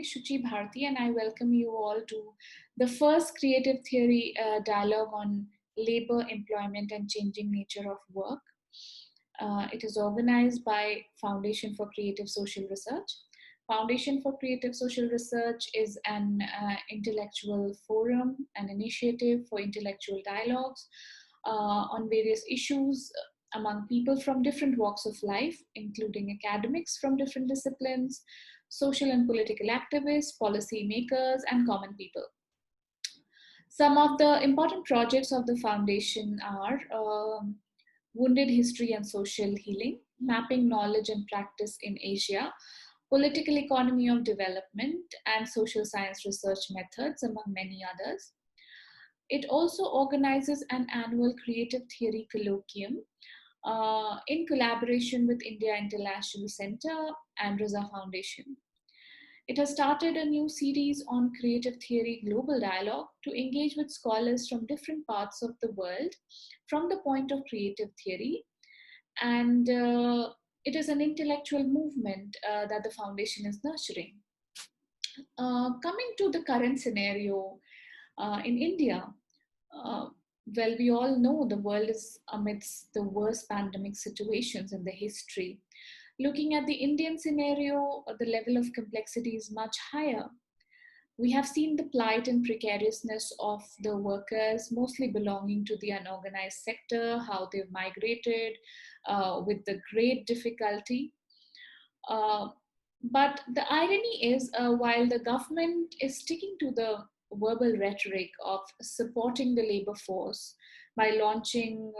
is Shuchi Bharti, and I welcome you all to the first creative theory dialogue on labor, employment, and changing nature of work. It is organized by Foundation for Creative Social Research. Foundation for Creative Social Research is an intellectual forum, an initiative for intellectual dialogues on various issues among people from different walks of life, including academics from different disciplines, social and political activists, policy makers, and common people. Some of the important projects of the foundation are Wounded History and Social Healing, Mapping Knowledge and Practice in Asia, Political Economy of Development, and Social Science Research Methods, among many others. It also organizes an annual creative theory colloquium in collaboration with India International Center and Riza Foundation. It has started a new series on creative theory global dialogue to engage with scholars from different parts of the world from the point of creative theory. And it is an intellectual movement that the foundation is nurturing. Coming to the current scenario in India, well, we all know the world is amidst the worst pandemic situations in the history. Looking at the Indian scenario, the level of complexity is much higher. We have seen the plight and precariousness of the workers, mostly belonging to the unorganized sector, how they've migrated with the great difficulty. But the irony is, while the government is sticking to the verbal rhetoric of supporting the labor force by launching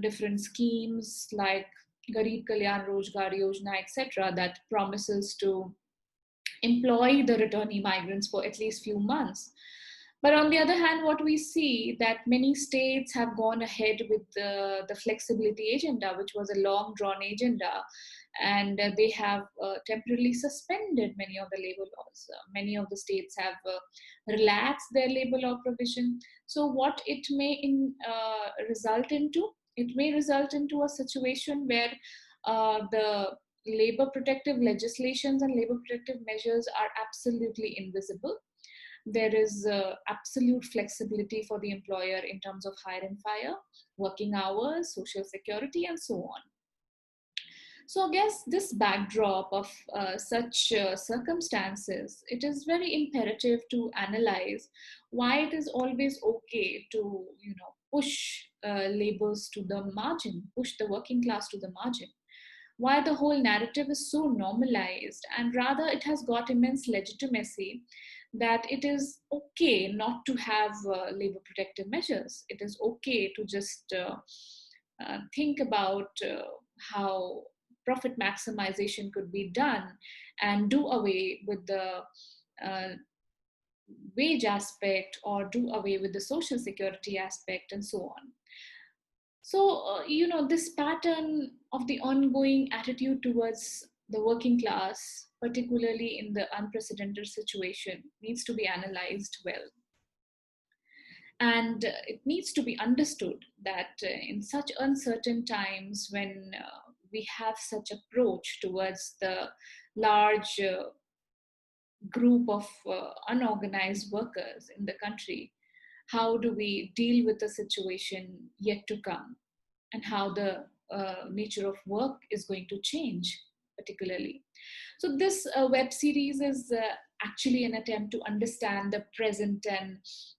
different schemes like Garib Kalyan Rozgar Yojana, etc., that promises to employ the returnee migrants for at least few months. But on the other hand, what we see that many states have gone ahead with the flexibility agenda, which was a long drawn agenda, and they have temporarily suspended many of the labor laws. Many of the states have relaxed their labor law provision. So what it may result into? It may result into a situation where the labor protective legislations and labor protective measures are absolutely invisible. There is absolute flexibility for the employer in terms of hire and fire, working hours, social security, and so on. So against this backdrop of such circumstances, it is very imperative to analyze why it is always okay to, push laborers to the margin, push the working class to the margin. Why the whole narrative is so normalized, and rather it has got immense legitimacy that it is okay not to have labor protective measures. It is okay to just think about how profit maximization could be done and do away with the wage aspect or do away with the social security aspect and so on. So, this pattern of the ongoing attitude towards the working class, particularly in the unprecedented situation, needs to be analyzed well. And it needs to be understood that in such uncertain times, when we have such approach towards the large group of unorganized workers in the country, how do we deal with the situation yet to come, and how the nature of work is going to change particularly. So this web series is actually an attempt to understand the present and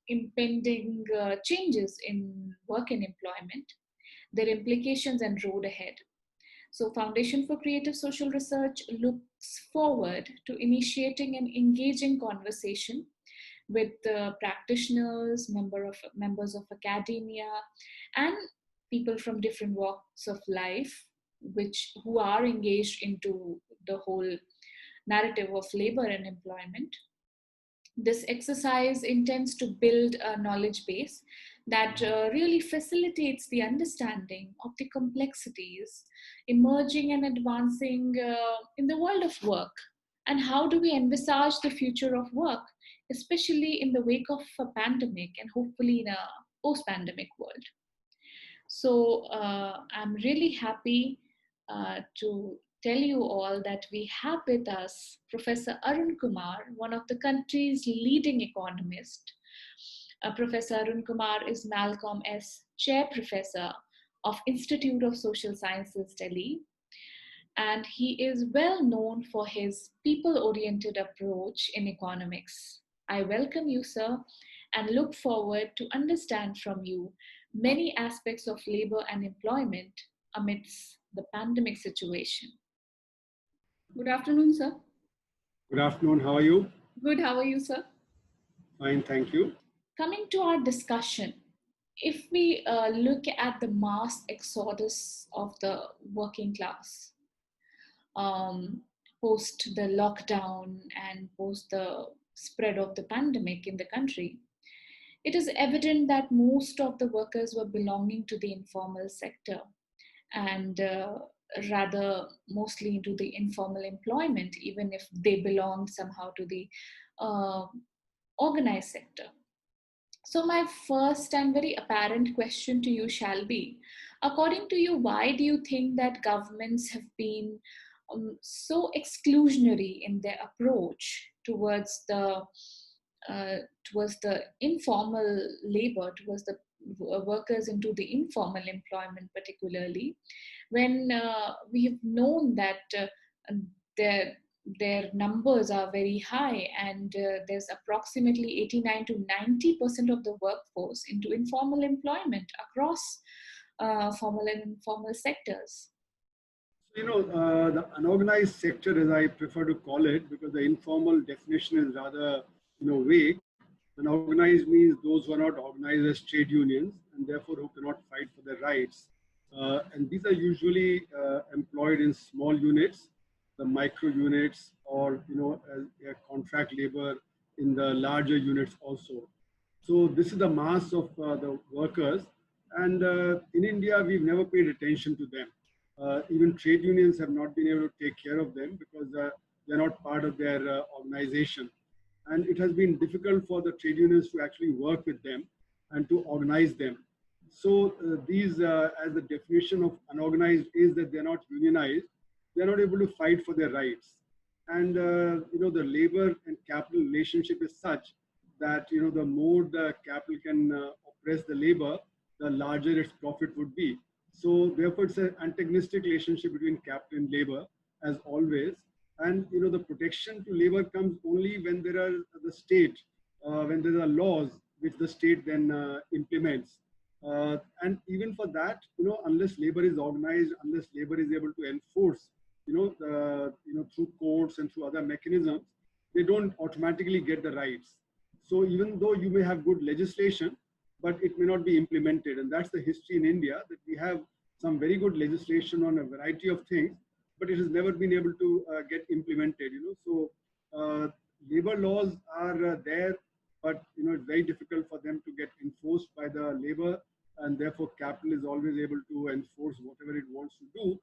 impending changes in work and employment, their implications and road ahead. So Foundation for Creative Social Research looks forward to initiating an engaging conversation with practitioners, members of academia, and people from different walks of life, who are engaged into the whole narrative of labor and employment. This exercise intends to build a knowledge base that really facilitates the understanding of the complexities emerging and advancing in the world of work, and how do we envisage the future of work, especially in the wake of a pandemic and hopefully in a post-pandemic world. So I'm really happy to tell you all that we have with us Professor Arun Kumar, one of the country's leading economists. Professor Arun Kumar is Malcolm S. Chair Professor of Institute of Social Sciences, Delhi, and he is well known for his people-oriented approach in economics. I welcome you, sir, and look forward to understand from you many aspects of labor and employment amidst the pandemic situation. Good afternoon, sir. Good afternoon. How are you? Good. How are you, sir? Fine, thank you. Coming to our discussion, if we look at the mass exodus of the working class post the lockdown and post the spread of the pandemic in the country, it is evident that most of the workers were belonging to the informal sector and rather mostly into the informal employment, even if they belonged somehow to the uh, organized sector. So, my first and very apparent question to you shall be, according to you, why do you think that governments have been so exclusionary in their approach uh, towards the informal labor, towards the workers into the informal employment, particularly when we have known that their their numbers are very high, and there's approximately 89 to 90% of the workforce into informal employment across formal and informal sectors. The unorganized sector, as I prefer to call it, because the informal definition is rather, vague. Unorganized means those who are not organized as trade unions and therefore who cannot fight for their rights. And these are usually employed in small units, the micro units, or as a contract labor in the larger units also. So this is the mass of the workers, and in India we've never paid attention to them. Even trade unions have not been able to take care of them because they're not part of their organization. And it has been difficult for the trade unions to actually work with them and to organize them. So these, as the definition of unorganized is that they're not unionized, they're not able to fight for their rights. And the labor and capital relationship is such that the more the capital can oppress the labor, the larger its profit would be. So therefore, it's an antagonistic relationship between capital and labor, as always. And the protection to labor comes only when there are the state, when there are laws which the state then implements. And even for that, unless labor is organized, unless labor is able to enforce, through courts and through other mechanisms, they don't automatically get the rights. So even though you may have good legislation, but it may not be implemented. And that's the history in India, that we have some very good legislation on a variety of things, but it has never been able to get implemented. So labor laws are there, but it's very difficult for them to get enforced by the labor, and therefore capital is always able to enforce whatever it wants to do.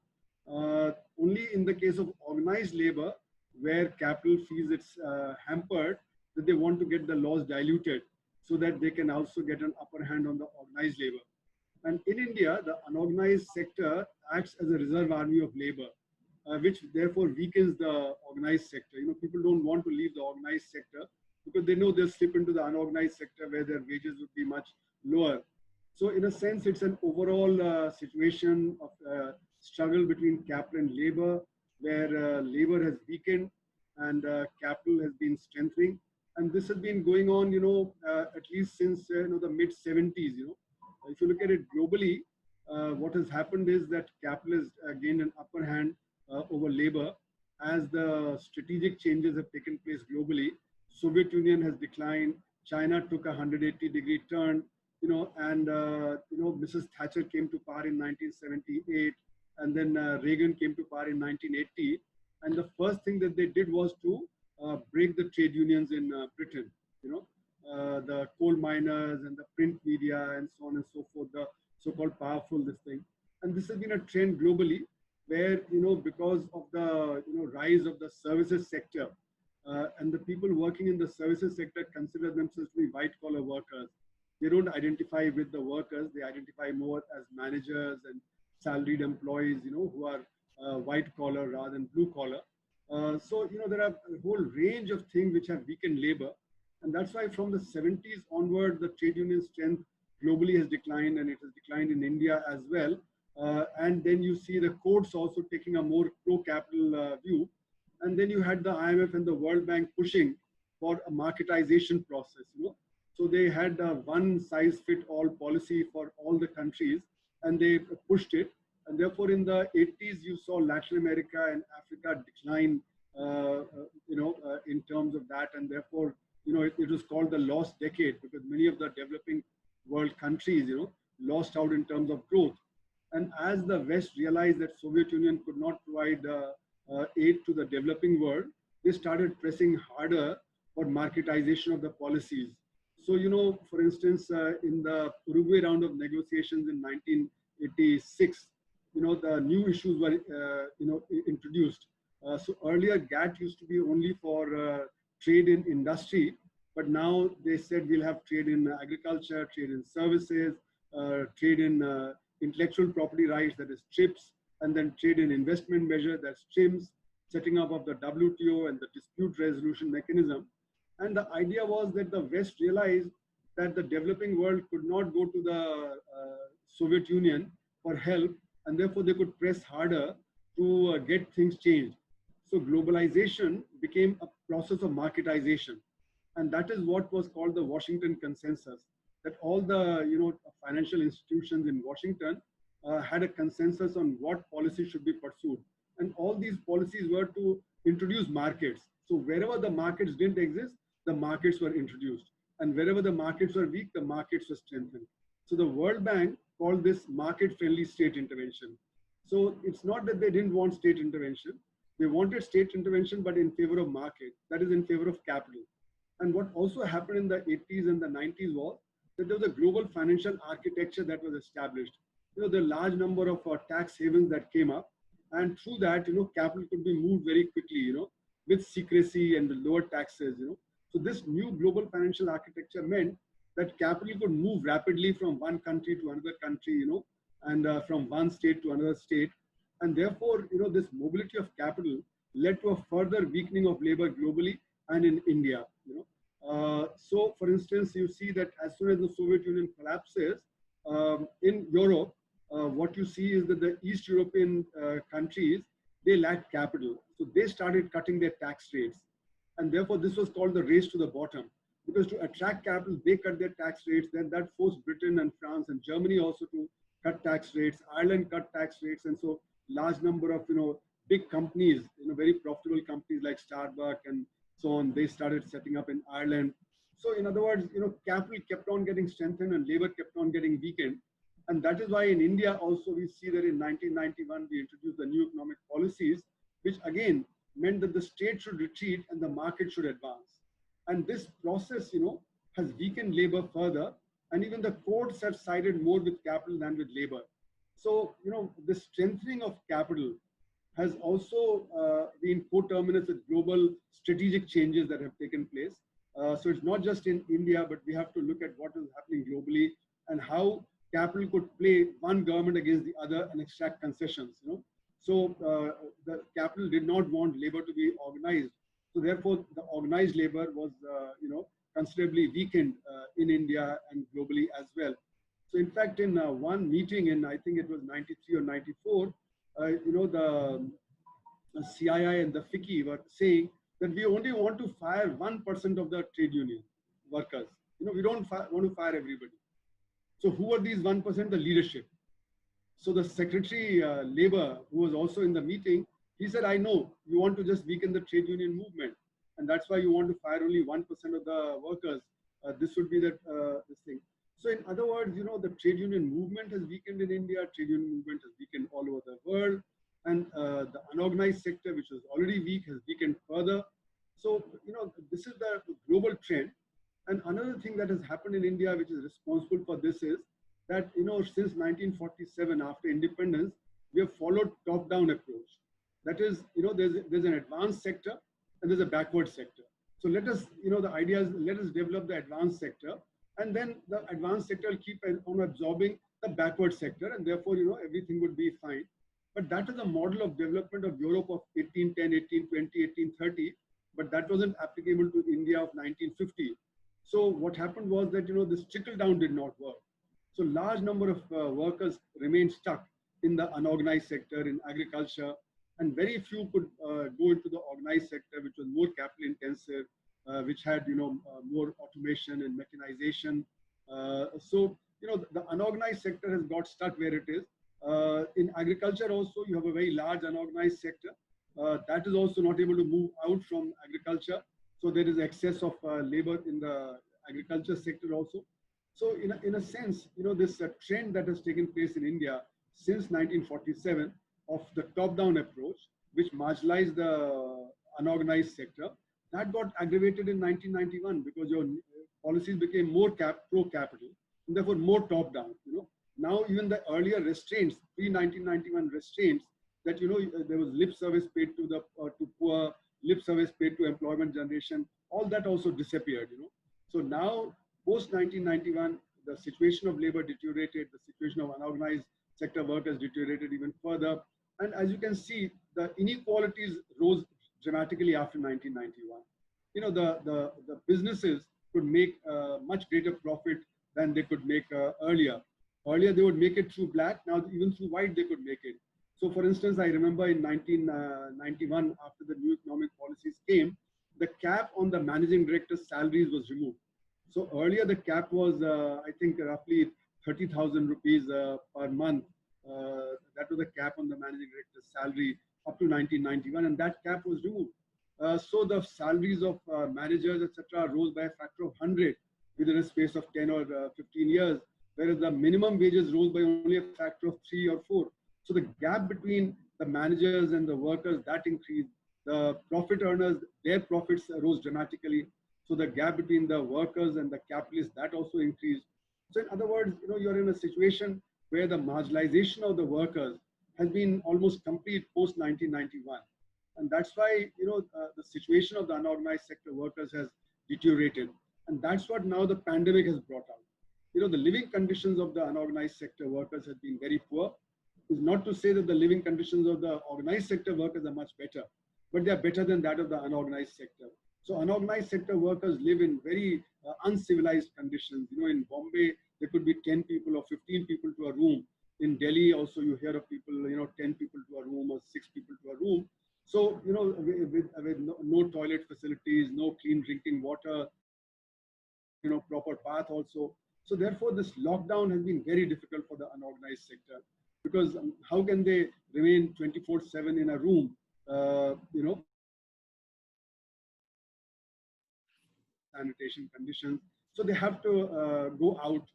Only in the case of organized labor, where capital feels it's hampered, that they want to get the laws diluted so that they can also get an upper hand on the organized labor. And in India, the unorganized sector acts as a reserve army of labor, which therefore weakens the organized sector. People don't want to leave the organized sector because they know they'll slip into the unorganized sector where their wages would be much lower. So in a sense, it's an overall situation of struggle between capital and labor, where labor has weakened and capital has been strengthening. And this has been going on, at least since the mid 70s. If you look at it globally, what has happened is that capital has gained an upper hand over labor as the strategic changes have taken place globally. Soviet Union has declined. China took a 180-degree turn, and Mrs. Thatcher came to power in 1978, and then Reagan came to power in 1980. And the first thing that they did was to break the trade unions in Britain. The coal miners and the print media and so on and so forth, the so-called powerful this thing. And this has been a trend globally where, because of the rise of the services sector, and the people working in the services sector consider themselves to be white-collar workers. They don't identify with the workers. They identify more as managers and salaried employees, who are white collar rather than blue collar. So, there are a whole range of things which have weakened labor. And that's why from the 70s onward, the trade union strength globally has declined, and it has declined in India as well. And then you see the courts also taking a more pro-capital view. And then you had the IMF and the World Bank pushing for a marketization process. So they had a one-size-fit-all policy for all the countries, and they pushed it. And therefore, in the 80s, you saw Latin America and Africa decline, in terms of that. And therefore, it was called the lost decade, because many of the developing world countries, lost out in terms of growth. And as the West realized that Soviet Union could not provide aid to the developing world, they started pressing harder for marketization of the policies. So, for instance, in the Uruguay round of negotiations in 1986, the new issues were, introduced. So earlier, GATT used to be only for trade in industry, but now they said we'll have trade in agriculture, trade in services, trade in intellectual property rights, that is TRIPS, and then trade in investment measure, that's TRIMS, setting up of the WTO and the dispute resolution mechanism. And the idea was that the West realized that the developing world could not go to the Soviet Union for help, and therefore they could press harder to get things changed. So globalization became a process of marketization. And that is what was called the Washington Consensus, that all the financial institutions in Washington had a consensus on what policy should be pursued. And all these policies were to introduce markets. So wherever the markets didn't exist, the markets were introduced. And wherever the markets were weak, the markets were strengthened. So the World Bank called this market-friendly state intervention. So it's not that they didn't want state intervention. They wanted state intervention, but in favor of market, that is in favor of capital. And what also happened in the 80s and the 90s was that there was a global financial architecture that was established. The large number of tax havens that came up, and through that, capital could be moved very quickly, with secrecy and the lower taxes, So this new global financial architecture meant that capital could move rapidly from one country to another country, and from one state to another state. And therefore, this mobility of capital led to a further weakening of labor globally and in India. So, for instance, you see that as soon as the Soviet Union collapses, in Europe, what you see is that the East European countries, they lacked capital. So they started cutting their tax rates. And therefore, this was called the race to the bottom. Because to attract capital, they cut their tax rates. Then that forced Britain and France and Germany also to cut tax rates. Ireland cut tax rates. And so large number of, big companies, very profitable companies like Starbucks and so on, they started setting up in Ireland. So in other words, capital kept on getting strengthened and labor kept on getting weakened. And that is why in India also we see that in 1991, we introduced the new economic policies, which again meant that the state should retreat and the market should advance. And this process, has weakened labor further. And even the courts have sided more with capital than with labor. So, the strengthening of capital has also been coterminous with global strategic changes that have taken place. So it's not just in India, but we have to look at what is happening globally and how capital could play one government against the other and extract concessions. So the capital did not want labor to be organized. So therefore, the organized labor was, considerably weakened in India and globally as well. So in fact, in one meeting in, I think it was 93 or 94, the CII and the FICCI were saying that we only want to fire 1% of the trade union workers. We don't want to fire everybody. So who are these 1%? The leadership. So the Secretary Labor, who was also in the meeting, he said, I know you want to just weaken the trade union movement. And that's why you want to fire only 1% of the workers. This would be this thing. So in other words, the trade union movement has weakened in India, trade union movement has weakened all over the world. And the unorganized sector, which was already weak, has weakened further. So, this is the global trend. And another thing that has happened in India, which is responsible for this is that, since 1947, after independence, we have followed top-down approach. That is, there's an advanced sector and there's a backward sector. So let us, the idea is let us develop the advanced sector, and then the advanced sector will keep on absorbing the backward sector, and therefore, everything would be fine. But that is a model of development of Europe of 1810, 1820, 1830, but that wasn't applicable to India of 1950. So what happened was that, this trickle down did not work. So large number of workers remained stuck in the unorganized sector, in agriculture, and very few could go into the organized sector, which was more capital intensive, which had, more automation and mechanization. So, the unorganized sector has got stuck where it is. In agriculture also, you have a very large unorganized sector. That is also not able to move out from agriculture. So there is excess of labor in the agriculture sector also. So in a sense, this trend that has taken place in India since 1947 of the top-down approach, which marginalized the unorganized sector, that got aggravated in 1991 because your policies became more pro-capital and therefore more top-down. Now even the earlier restraints, pre-1991 restraints, that there was lip service paid to the to poor, lip service paid to employment generation, all that also disappeared. So now post 1991, the situation of labor deteriorated, the situation of unorganized sector workers deteriorated even further, and as you can see, the inequalities rose dramatically after 1991. The businesses could make much greater profit than they could make earlier. Earlier, they would make it through black. Now, even through white, they could make it. So, for instance, I remember in 1991, after the new economic policies came, the cap on the managing director's salaries was removed. So earlier, the cap was, I think, roughly 30,000 rupees per month. That was the cap on the managing director's salary up to 1991, and that cap was removed. So the salaries of managers, etc., rose by a factor of 100 within a space of 10 or 15 years, whereas the minimum wages rose by only a factor of 3 or 4. So the gap between the managers and the workers, that increased. The profit earners, their profits rose dramatically. So the gap between the workers and the capitalists, that also increased. So in other words, you're in a situation where the marginalization of the workers has been almost complete post 1991. And that's why, the situation of the unorganized sector workers has deteriorated. And that's what now the pandemic has brought out. The living conditions of the unorganized sector workers have been very poor. It's not to say that the living conditions of the organized sector workers are much better, but they are better than that of the unorganized sector. So unorganized sector workers live in very uncivilized conditions. In Bombay, there could be 10 people or 15 people to a room. In Delhi, also you hear of people, 10 people to a room or 6 people to a room. So, with no toilet facilities, no clean drinking water, proper bath also. So therefore, this lockdown has been very difficult for the unorganized sector because how can they remain 24/7 in a room, sanitation conditions. So they have to go out,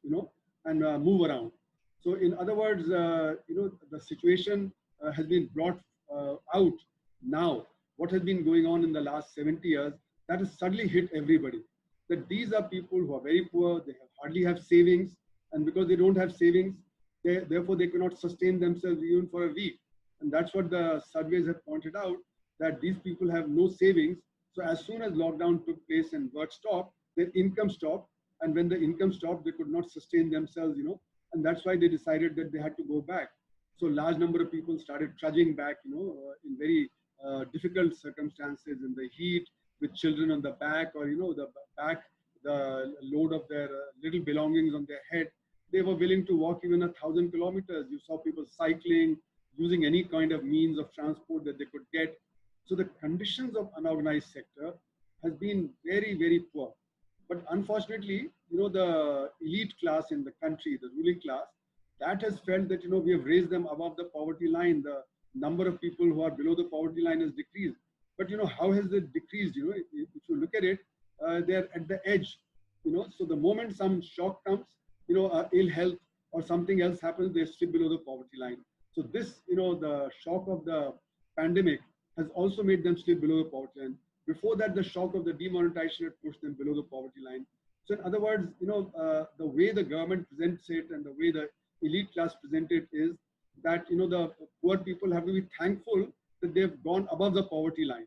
and move around. So in other words, the situation has been brought out now. What has been going on in the last 70 years, that has suddenly hit everybody. That these are people who are very poor, they hardly have savings, and because they don't have savings, therefore they cannot sustain themselves even for a week. And that's what the surveys have pointed out, that these people have no savings. So as soon as lockdown took place and work stopped, their income stopped. And when the income stopped, they could not sustain themselves, and that's why they decided that they had to go back. So large number of people started trudging back, in very difficult circumstances in the heat, with children on the back, or, the load of their little belongings on their head. They were willing to walk even 1,000 kilometers. You saw people cycling, using any kind of means of transport that they could get. So the conditions of unorganized sector has been very, very poor. But unfortunately, the elite class in the country, the ruling class, that has felt that, we have raised them above the poverty line. The number of people who are below the poverty line has decreased. But, how has it decreased? If you look at it, they're at the edge, So the moment some shock comes, ill health or something else happens, they slip below the poverty line. So this, the shock of the pandemic has also made them slip below the poverty line. Before that, the shock of the demonetization had pushed them below the poverty line. So in other words, the way the government presents it and the way the elite class presents it is that, the poor people have to be thankful that they've gone above the poverty line,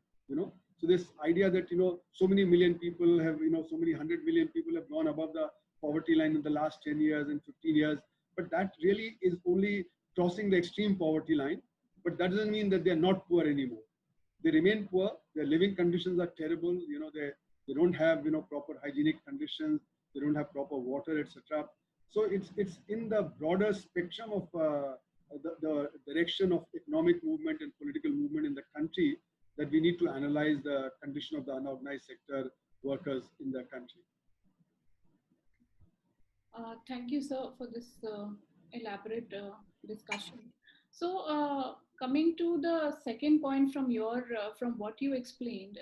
So this idea that, so many million people have, so many 100 million people have gone above the poverty line in the last 10 years and 15 years, but that really is only crossing the extreme poverty line. but that doesn't mean that they're not poor anymore. They remain poor. Their living conditions are terrible. They don't have proper hygienic conditions. They don't have proper water, etc. So it's in the broader spectrum of the direction of economic movement and political movement in the country that we need to analyze the condition of the unorganized sector workers in the country. Thank you, sir, for this elaborate discussion. So, coming to the second point from what you explained,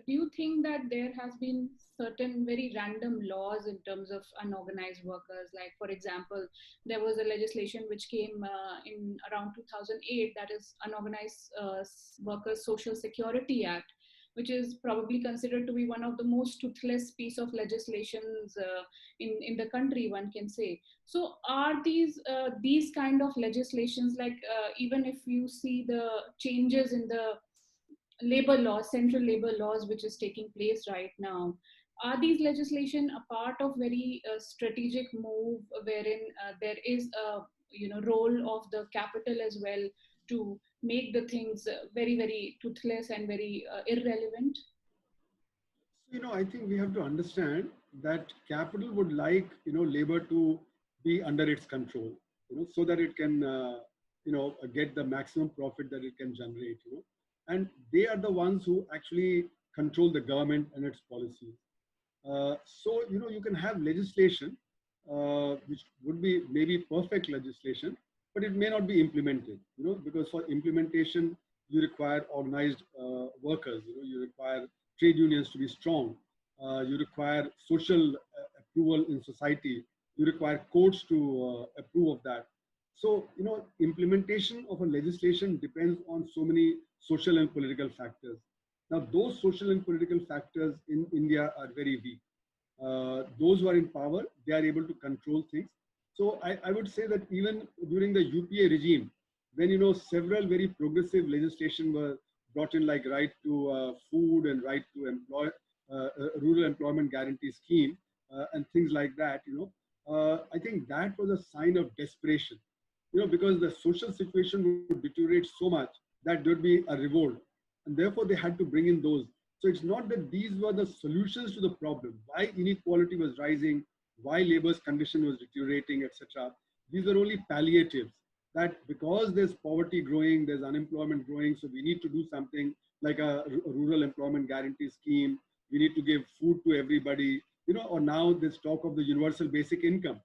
do you think that there has been certain very random laws in terms of unorganized workers? Like, for example, there was a legislation which came in around 2008, that is Unorganized Workers Social Security Act, which is probably considered to be one of the most toothless piece of legislations in the country, one can say. So are these kind of legislations, like even if you see the changes in the labor laws, central labor laws, which is taking place right now, are these legislation a part of very strategic move wherein there is a role of the capital as well to make the things very, very toothless and very irrelevant? So, I think we have to understand that capital would like, labor to be under its control, so that it can, get the maximum profit that it can generate, and they are the ones who actually control the government and its policies. So, you can have legislation, which would be maybe perfect legislation, but it may not be implemented, because for implementation, you require organized workers, you require trade unions to be strong, you require social approval in society, you require courts to approve of that. So, implementation of a legislation depends on so many social and political factors. Now, those social and political factors in India are very weak. Those who are in power, they are able to control things. So I would say that even during the UPA regime, when several very progressive legislation were brought in, like right to food and right to employ, rural employment guarantee scheme, and things like that, I think that was a sign of desperation, because the social situation would deteriorate so much that there would be a revolt, and therefore they had to bring in those. So it's not that these were the solutions to the problem, why inequality was rising, why labor's condition was deteriorating, etc. These are only palliatives, that because there's poverty growing, there's unemployment growing, so we need to do something like a rural employment guarantee scheme. We need to give food to everybody, or now this talk of the universal basic income.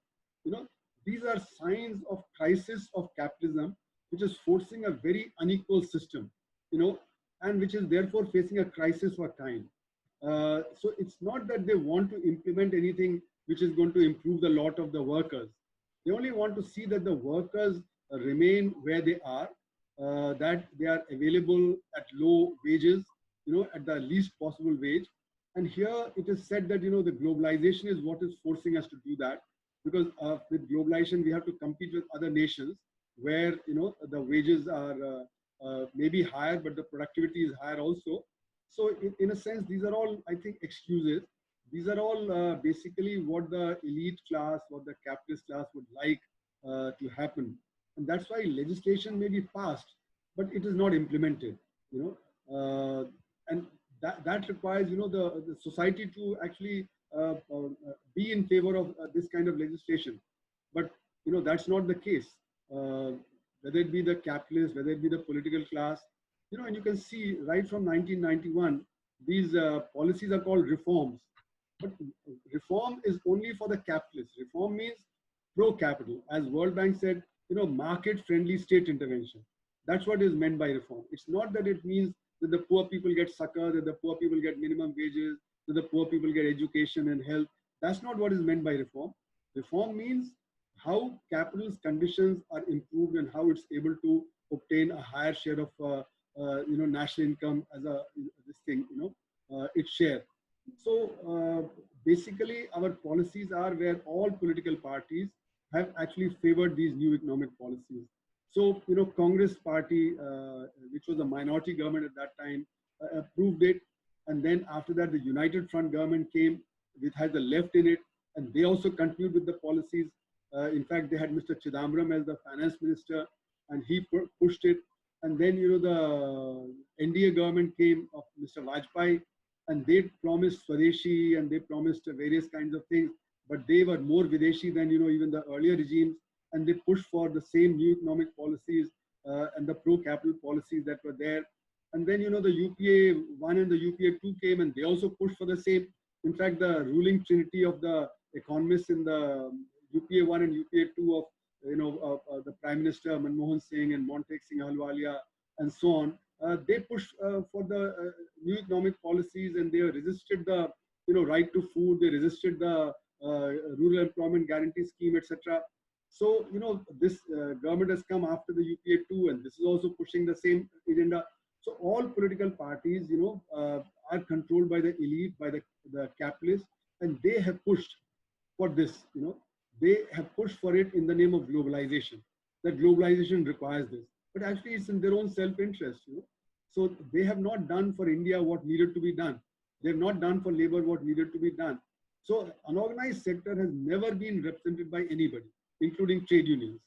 These are signs of crisis of capitalism, which is forcing a very unequal system, and which is therefore facing a crisis for time. So it's not that they want to implement anything which is going to improve the lot of the workers. They only want to see that the workers remain where they are, that they are available at low wages, at the least possible wage. And here it is said that, the globalization is what is forcing us to do that, because with globalization, we have to compete with other nations where, the wages are maybe higher, but the productivity is higher also. So in a sense, these are all, I think, excuses. These are all basically what the elite class, what the capitalist class would like to happen. And that's why legislation may be passed, but it is not implemented, and that requires, the society to actually be in favor of this kind of legislation. But, that's not the case. Whether it be the capitalist, whether it be the political class, and you can see right from 1991, these policies are called reforms. But reform is only for the capitalists. Reform means pro-capital. As World Bank said, market-friendly state intervention. That's what is meant by reform. It's not that it means that the poor people get succor, that the poor people get minimum wages, that the poor people get education and health. That's not what is meant by reform. Reform means how capital's conditions are improved and how it's able to obtain a higher share of national income as a its share. So basically, our policies are where all political parties have actually favored these new economic policies. So, Congress party, which was a minority government at that time, approved it. And then after that, the United Front government came, which had the left in it, and they also continued with the policies. In fact, they had Mr. Chidambaram as the finance minister, and he pushed it. And then, the NDA government came of Mr. Vajpayee, and they promised Swadeshi and they promised various kinds of things, but they were more Videshi than, even the earlier regimes, and they pushed for the same new economic policies and the pro-capital policies that were there. And then, the UPA 1 and the UPA 2 came, and they also pushed for the same. In fact, the ruling trinity of the economists in the UPA 1 and UPA 2 of the Prime Minister Manmohan Singh and Montek Singh Ahluwalia and so on, they pushed for the new economic policies, and they resisted the right to food. They resisted the rural employment guarantee scheme, etc. So this government has come after the UPA 2, and this is also pushing the same agenda. So all political parties, are controlled by the elite, by the capitalists, and they have pushed for this. They have pushed for it in the name of globalization. That globalization requires this, but actually it's in their own self-interest. So they have not done for India what needed to be done. They have not done for labor what needed to be done. So unorganized sector has never been represented by anybody, including trade unions.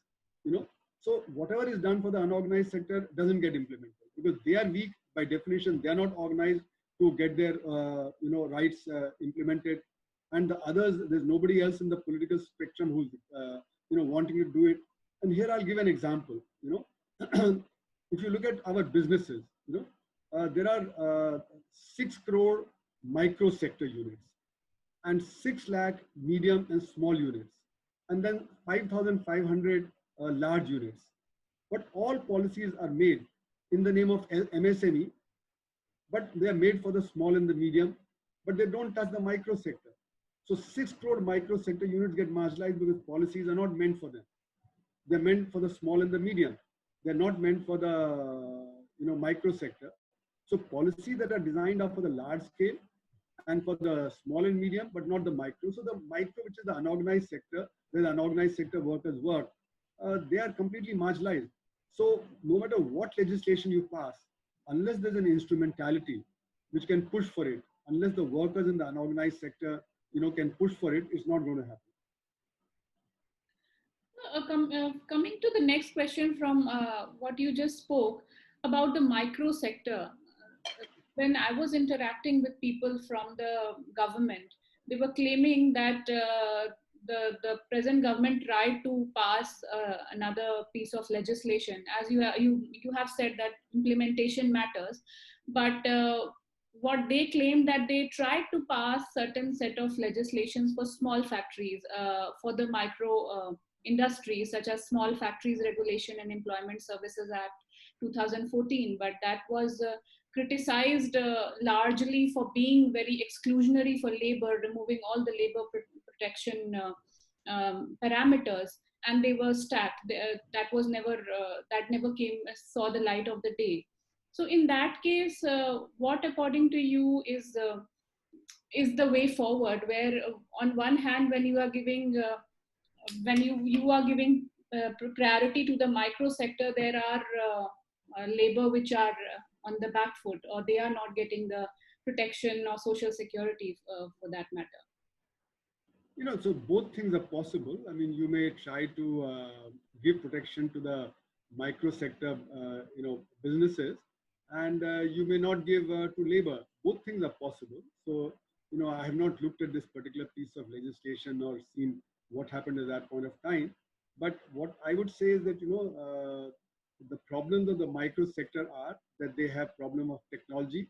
So whatever is done for the unorganized sector doesn't get implemented because they are weak by definition. They are not organized to get their rights implemented, and the others, there's nobody else in the political spectrum who's wanting to do it. And here I'll give an example. If you look at our businesses, there are 6 crore micro sector units and 6 lakh medium and small units, and then 5,500 large units. But all policies are made in the name of MSME, but they are made for the small and the medium, but they don't touch the micro sector. So 6 crore micro sector units get marginalized because policies are not meant for them. They're meant for the small and the medium. They're not meant for the micro sector. So policies that are designed are for the large scale and for the small and medium, but not the micro. So the micro, which is the unorganized sector, where the unorganized sector workers work, they are completely marginalized. So no matter what legislation you pass, unless there's an instrumentality which can push for it, unless the workers in the unorganized sector can push for it, it's not going to happen. Coming to the next question from what you just spoke about the micro sector. When I was interacting with people from the government, they were claiming that the present government tried to pass another piece of legislation. As you have said that implementation matters, but what they claimed that they tried to pass certain set of legislations for small factories, for the micro industries, such as Small Factories Regulation and Employment Services Act 2014, but that was criticized largely for being very exclusionary for labor, removing all the labor protection parameters, and they were stacked. That was never that never saw the light of the day. So in that case, what according to you is the way forward? Where on one hand, when you are giving priority to the micro sector, there are labor which are on the back foot, or they are not getting the protection or social security for that matter. So both things are possible. I mean, you may try to give protection to the micro sector, businesses, and you may not give to labor. Both things are possible. So, I have not looked at this particular piece of legislation or seen what happened at that point of time. But what I would say is that, the problems of the micro sector are that they have problem of technology,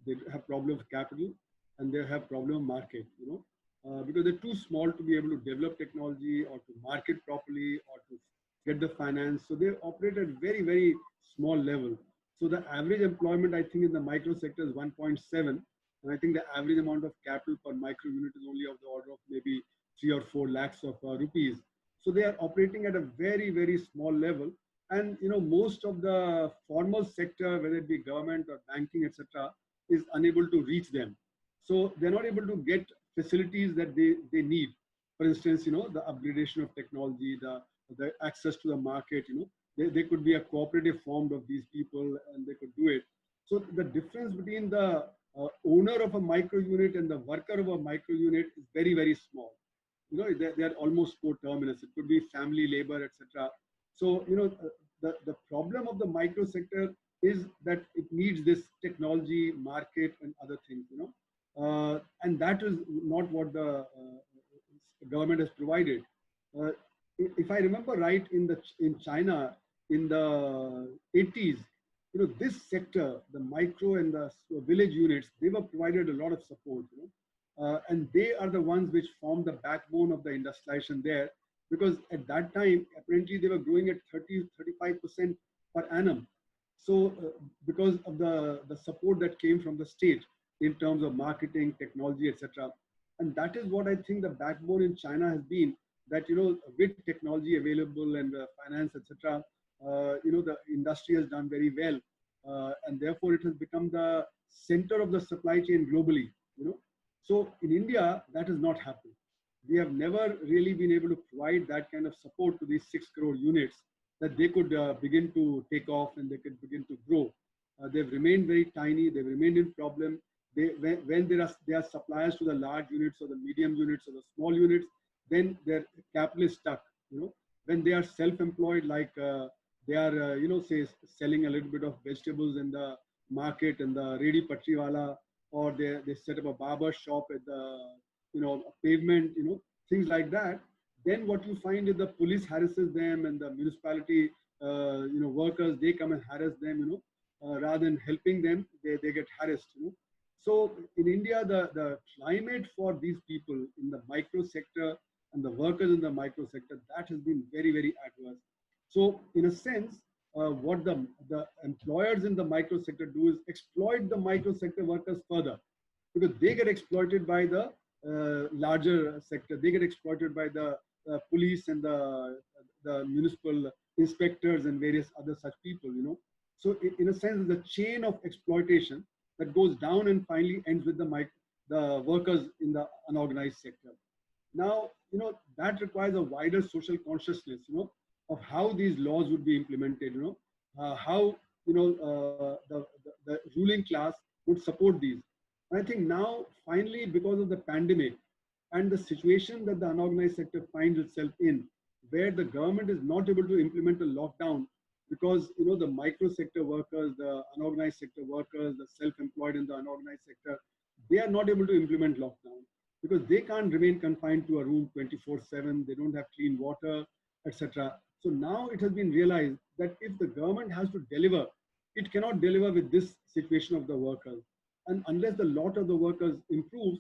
they have problem of capital, and they have problem of market, because they're too small to be able to develop technology or to market properly or to get the finance. So they operate at very, very small level. So the average employment, I think, in the micro sector is 1.7. And I think the average amount of capital per micro unit is only of the order of maybe 3 or 4 lakhs of rupees. So they are operating at a very, very small level. And most of the formal sector, whether it be government or banking, etc., is unable to reach them. So they're not able to get facilities that they need. For instance, the upgradation of technology, the access to the market, they could be a cooperative formed of these people and they could do it. So the difference between the owner of a micro unit and the worker of a micro unit is very, very small. They are almost coterminous. It could be family labor, etc. So, the problem of the micro sector is that it needs this technology, market, and other things, and that is not what the government has provided. Uh, if I remember right, in China in the 80s, this sector, the micro and the village units, they were provided a lot of support, and they are the ones which form the backbone of the industrialization there, because at that time, apparently they were growing at 35% per annum. So, because of the support that came from the state in terms of marketing, technology, etc. And that is what I think the backbone in China has been, that, with technology available and finance, etc., the industry has done very well. And therefore it has become the center of the supply chain globally, So in India, that has not happened. We have never really been able to provide that kind of support to these 6 crore units, that they could begin to take off and they could begin to grow. They've remained very tiny. They've remained in problem. When they are suppliers to the large units or the medium units or the small units, then their capital is stuck. When they are self-employed, like they are, say, selling a little bit of vegetables in the market and the ready patriwala, or they set up a barber shop at the, pavement, things like that. Then what you find is the police harasses them, and the municipality, workers, they come and harass them, rather than helping them, they get harassed, So in India, the climate for these people in the micro sector and the workers in the micro sector, that has been very, very adverse. So in a sense, what the employers in the micro sector do is exploit the micro sector workers further, because they get exploited by the larger sector. They get exploited by the police and the municipal inspectors and various other such people, So in a sense, the chain of exploitation that goes down and finally ends with the workers in the unorganized sector. Now, that requires a wider social consciousness, of how these laws would be implemented, how, the ruling class would support these. And I think now, finally, because of the pandemic and the situation that the unorganized sector finds itself in, where the government is not able to implement a lockdown because, the micro sector workers, the unorganized sector workers, the self-employed in the unorganized sector, they are not able to implement lockdown, because they can't remain confined to a room 24/7. They don't have clean water, etc. So now it has been realized that if the government has to deliver, it cannot deliver with this situation of the workers. And unless the lot of the workers improves,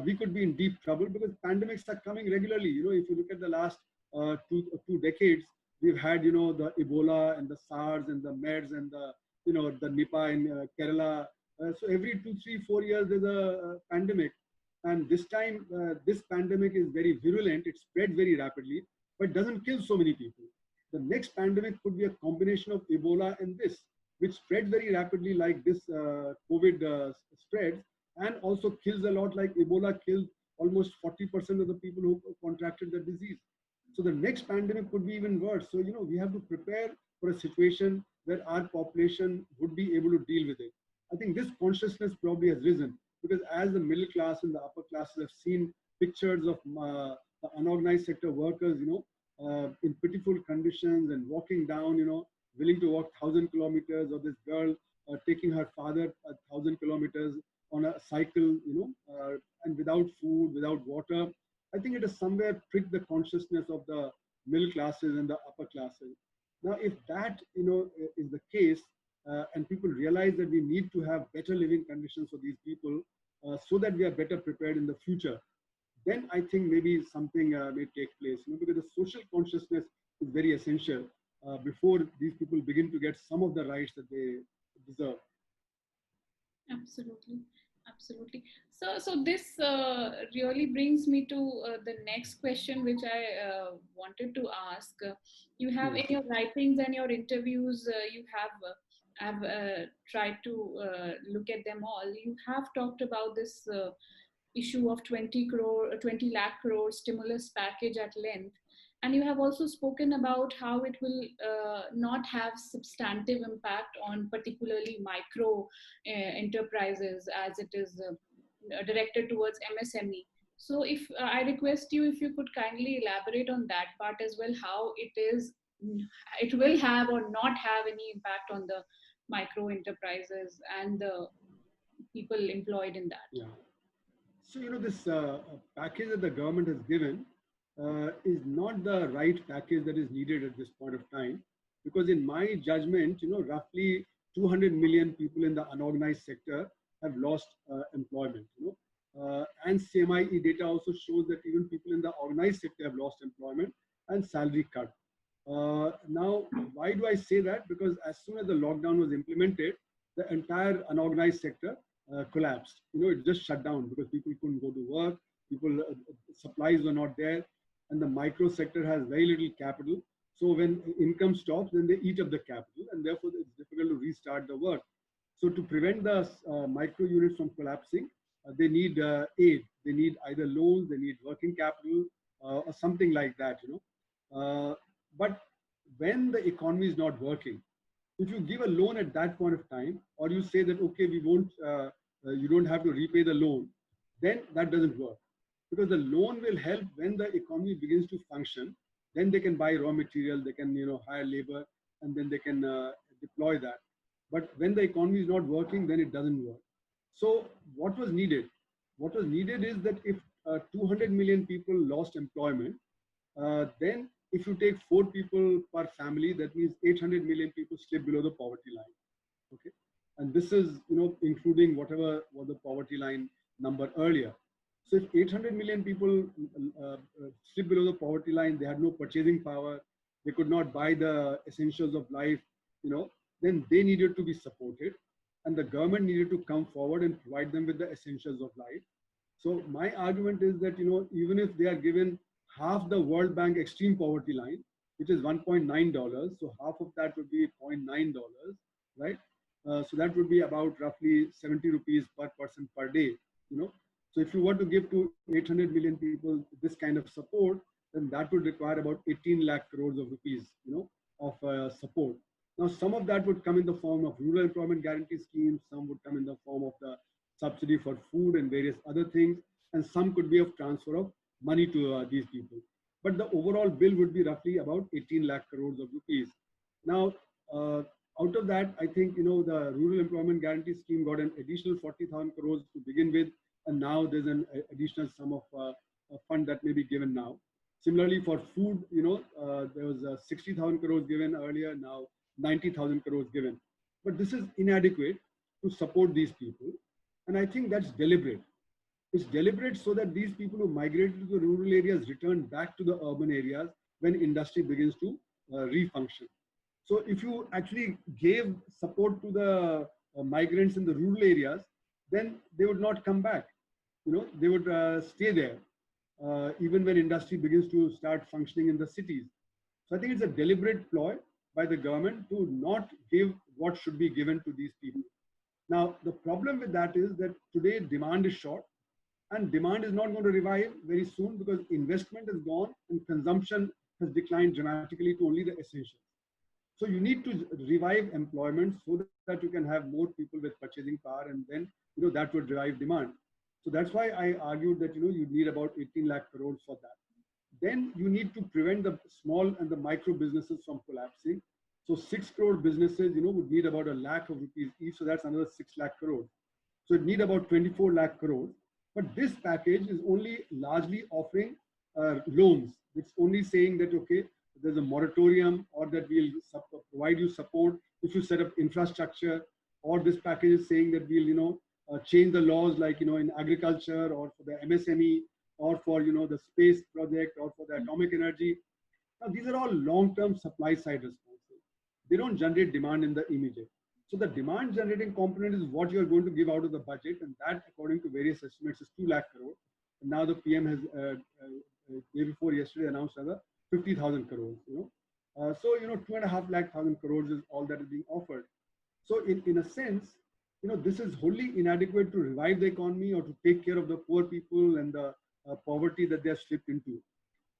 we could be in deep trouble, because pandemics are coming regularly. If you look at the last two decades, we've had, the Ebola and the SARS and the MERS and the, the Nipah in Kerala. So every 2, 3, 4 years, there's a pandemic. And this time, this pandemic is very virulent. It spread very rapidly, but doesn't kill so many people. The next pandemic could be a combination of Ebola and this, which spread very rapidly like this COVID spreads, and also kills a lot like Ebola killed almost 40% of the people who contracted the disease. So the next pandemic could be even worse. So, we have to prepare for a situation where our population would be able to deal with it. I think this consciousness probably has risen, because as the middle class and the upper classes have seen pictures of the unorganized sector workers, in pitiful conditions and walking down, willing to walk 1,000 kilometers, or this girl taking her father 1,000 kilometers on a cycle, and without food, without water. I think it has somewhere pricked the consciousness of the middle classes and the upper classes. Now, if that, is the case, and people realize that we need to have better living conditions for these people, so that we are better prepared in the future, then I think maybe something may take place, because the social consciousness is very essential before these people begin to get some of the rights that they deserve. Absolutely. Absolutely. So this really brings me to the next question, which I wanted to ask. You have in your writings and your interviews, you have tried to look at them all. You have talked about this issue of 20 lakh crore stimulus package at length. And you have also spoken about how it will not have substantive impact on particularly micro enterprises, as it is directed towards MSME. So if I request you, if you could kindly elaborate on that part as well, how it is it will have or not have any impact on the micro enterprises and the people employed in that. Yeah. So, this package that the government has given is not the right package that is needed at this point of time. Because in my judgment, roughly 200 million people in the unorganized sector have lost employment, and CMIE data also shows that even people in the organized sector have lost employment and salary cut. Now, why do I say that? Because as soon as the lockdown was implemented, the entire unorganized sector collapsed. It just shut down because people couldn't go to work, people supplies were not there, and the micro sector has very little capital. So when income stops, then they eat up the capital, and therefore it's difficult to restart the work. So to prevent the micro units from collapsing, they need aid. They need either loans, they need working capital, or something like that. But when the economy is not working, if you give a loan at that point of time, or you say that, okay, we won't, you don't have to repay the loan, then that doesn't work. Because the loan will help when the economy begins to function, then they can buy raw material, they can, hire labor, and then they can deploy that. But when the economy is not working, then it doesn't work. So what was needed? What was needed is that if 200 million people lost employment, then if you take 4 people per family, that means 800 million people slip below the poverty line. Okay, and this is including whatever was the poverty line number earlier. So if 800 million people slip below the poverty line, they had no purchasing power, they could not buy the essentials of life, then they needed to be supported, and the government needed to come forward and provide them with the essentials of life. So my argument is that even if they are given half the World Bank extreme poverty line, which is $1.9, so half of that would be $0.9, right? So that would be about roughly 70 rupees per person per day. So if you want to give to 800 million people this kind of support, then that would require about 18 lakh crores of rupees, of support. Now, some of that would come in the form of rural employment guarantee schemes, some would come in the form of the subsidy for food and various other things, and some could be of transfer of money to these people. But the overall bill would be roughly about 18 lakh crores of rupees. Now, out of that, I think, the rural employment guarantee scheme got an additional 40,000 crores to begin with, and now there's an additional sum of a fund that may be given now. Similarly, for food, there was 60,000 crores given earlier, now 90,000 crores given. But this is inadequate to support these people. And I think that's deliberate. It's deliberate so that these people who migrated to the rural areas return back to the urban areas when industry begins to refunction. So if you actually gave support to the migrants in the rural areas, then they would not come back. They would stay there, even when industry begins to start functioning in the cities. So I think it's a deliberate ploy by the government to not give what should be given to these people. Now, the problem with that is that today demand is short, and demand is not going to revive very soon because investment is gone and consumption has declined dramatically to only the essentials. So you need to revive employment so that you can have more people with purchasing power, and then that would drive demand. So that's why I argued that you need about 18 lakh crores for that. Then you need to prevent the small and the micro businesses from collapsing. So 6 crore businesses would need about a lakh of rupees each, so that's another 6 lakh crores. So it need about 24 lakh crores. But this package is only largely offering loans. It's only saying that, okay, there's a moratorium, or that we'll provide you support if you set up infrastructure, or this package is saying that we'll, change the laws, like, in agriculture, or for the MSME, or for, the space project, or for the atomic energy. Now, these are all long-term supply side responses. They don't generate demand in the immediate. So the demand generating component is what you're going to give out of the budget, and that, according to various estimates, is 2 lakh crore. And now the PM has, day before yesterday, announced another 50,000 crores. So 2.5 lakh thousand crores is all that is being offered. So in a sense, this is wholly inadequate to revive the economy or to take care of the poor people and the poverty that they are slipped into.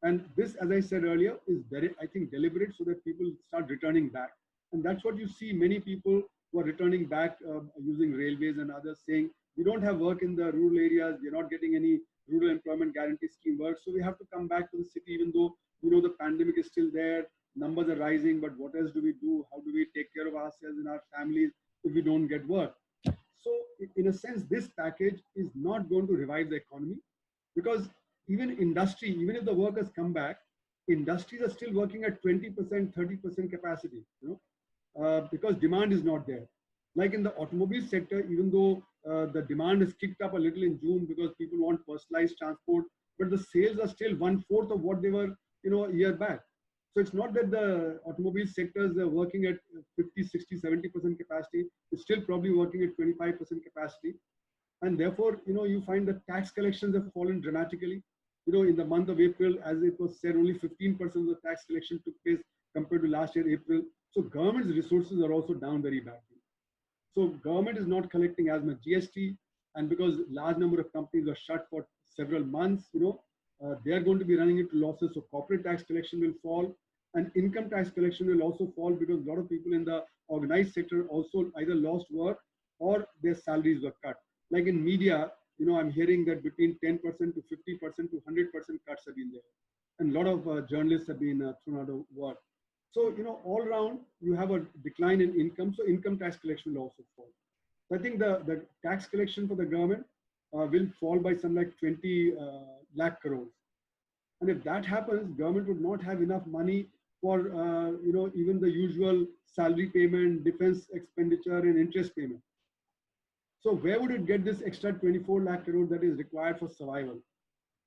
And this, as I said earlier, is very, I think, deliberate so that people start returning back. And that's what you see many people who are returning back using railways and others saying, we don't have work in the rural areas, we're not getting any rural employment guarantee scheme work, so we have to come back to the city, even though the pandemic is still there, numbers are rising, but what else do we do? How do we take care of ourselves and our families if we don't get work? So in a sense, this package is not going to revive the economy, because even industry, even if the workers come back, industries are still working at 20%, 30% capacity, because demand is not there. Like in the automobile sector, even though the demand has kicked up a little in June because people want personalized transport, but the sales are still 1/4 of what they were, a year back. So it's not that the automobile sectors are working at 50, 60, 70% capacity. It's still probably working at 25% capacity. And therefore, you find that tax collections have fallen dramatically. In the month of April, as it was said, only 15% of the tax collection took place compared to last year, April. So government's resources are also down very badly. So government is not collecting as much GST, and because large number of companies are shut for several months, they are going to be running into losses. So corporate tax collection will fall, and income tax collection will also fall, because a lot of people in the organized sector also either lost work or their salaries were cut. Like in media, I'm hearing that between 10% to 50% to 100% cuts have been there, and a lot of journalists have been thrown out of work. So, all around, you have a decline in income, so income tax collection will also fall. So I think the tax collection for the government will fall by some like 20 lakh crores. And if that happens, government would not have enough money for, even the usual salary payment, defense expenditure, and interest payment. So where would it get this extra 24 lakh crore that is required for survival?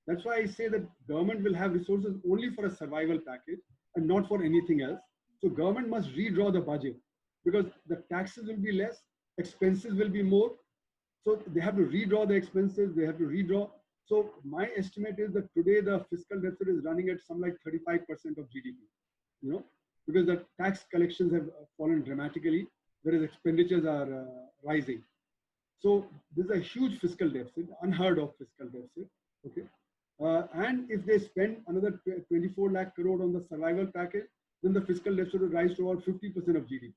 That's why I say that government will have resources only for a survival package and not for anything else. So government must redraw the budget, because the taxes will be less, expenses will be more. So they have to redraw the expenses, they have to redraw. So my estimate is that today the fiscal deficit is running at some like 35% of GDP, because the tax collections have fallen dramatically, whereas expenditures are rising. So there's a huge fiscal deficit, unheard of fiscal deficit. Okay. And if they spend another 24 lakh crore on the survival package, then the fiscal deficit will rise to about 50% of GDP.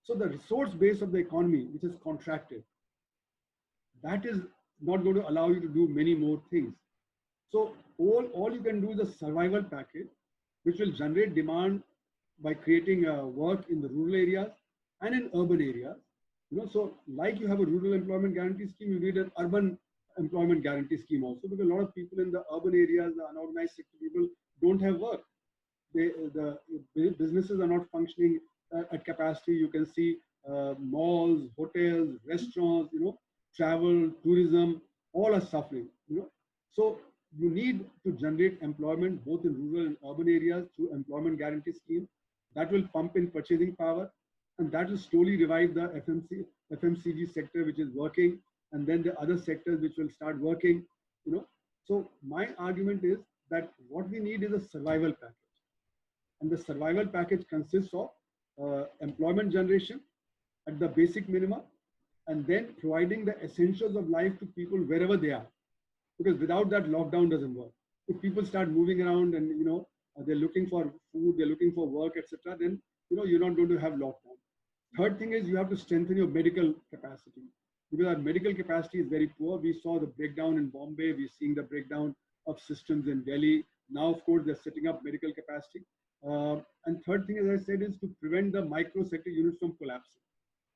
So the resource base of the economy, which is contracted, that is not going to allow you to do many more things. So all you can do is a survival package, which will generate demand by creating work in the rural areas and in urban areas. So like you have a rural employment guarantee scheme, you need an urban employment guarantee scheme also, because a lot of people in the urban areas, the unorganized sector people, don't have work. The businesses are not functioning at capacity. You can see malls, hotels, restaurants, travel, tourism, all are suffering. So you need to generate employment both in rural and urban areas through employment guarantee scheme. That will pump in purchasing power, and that will slowly revive the FMCG sector, which is working, and then the other sectors which will start working. So my argument is that what we need is a survival package, and the survival package consists of employment generation at the basic minimum, and then providing the essentials of life to people wherever they are, because without that, lockdown doesn't work. If people start moving around and they're looking for food, they're looking for work, etc., then you're not going to have lockdown. Third thing is you have to strengthen your medical capacity, because our medical capacity is very poor. We saw the breakdown in Bombay. We're seeing the breakdown of systems in Delhi. Now, of course, they're setting up medical capacity. And third thing, as I said, is to prevent the micro sector units from collapsing.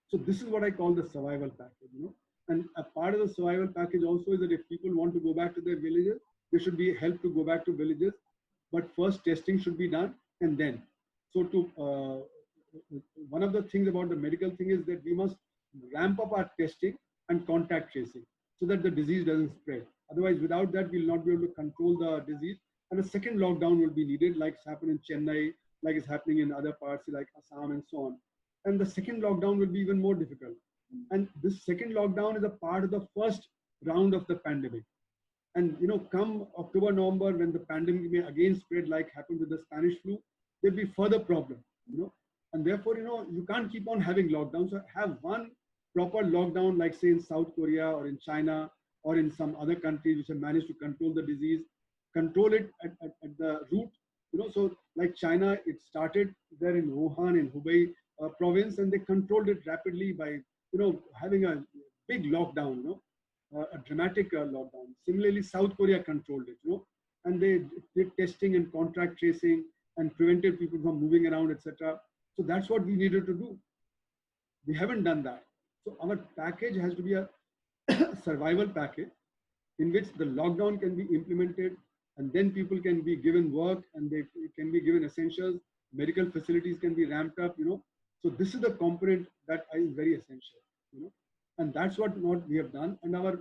So this is what I call the survival package. And a part of the survival package also is that if people want to go back to their villages, they should be helped to go back to villages. But first, testing should be done, and then. So one of the things about the medical thing is that we must ramp up our testing and contact tracing so that the disease doesn't spread. Otherwise, without that, we'll not be able to control the disease. And a second lockdown will be needed, like it's happened in Chennai, like it's happening in other parts like Assam and so on. And the second lockdown will be even more difficult. And this second lockdown is a part of the first round of the pandemic. And come October, November, when the pandemic may again spread, like happened with the Spanish flu, there'll be further problem. And therefore, you can't keep on having lockdowns. So have one proper lockdown, like say in South Korea or in China or in some other countries which have managed to control the disease, control it at the root. So like China, it started there in Wuhan, in Hubei province, and they controlled it rapidly by, having a big lockdown, a dramatic lockdown. Similarly, South Korea controlled it, and they did testing and contract tracing, and prevented people from moving around, etc. So that's what we needed to do. We haven't done that. So our package has to be a survival package in which the lockdown can be implemented, and then people can be given work and they can be given essentials, medical facilities can be ramped up, So this is the component that is very essential, and that's what we have done. And our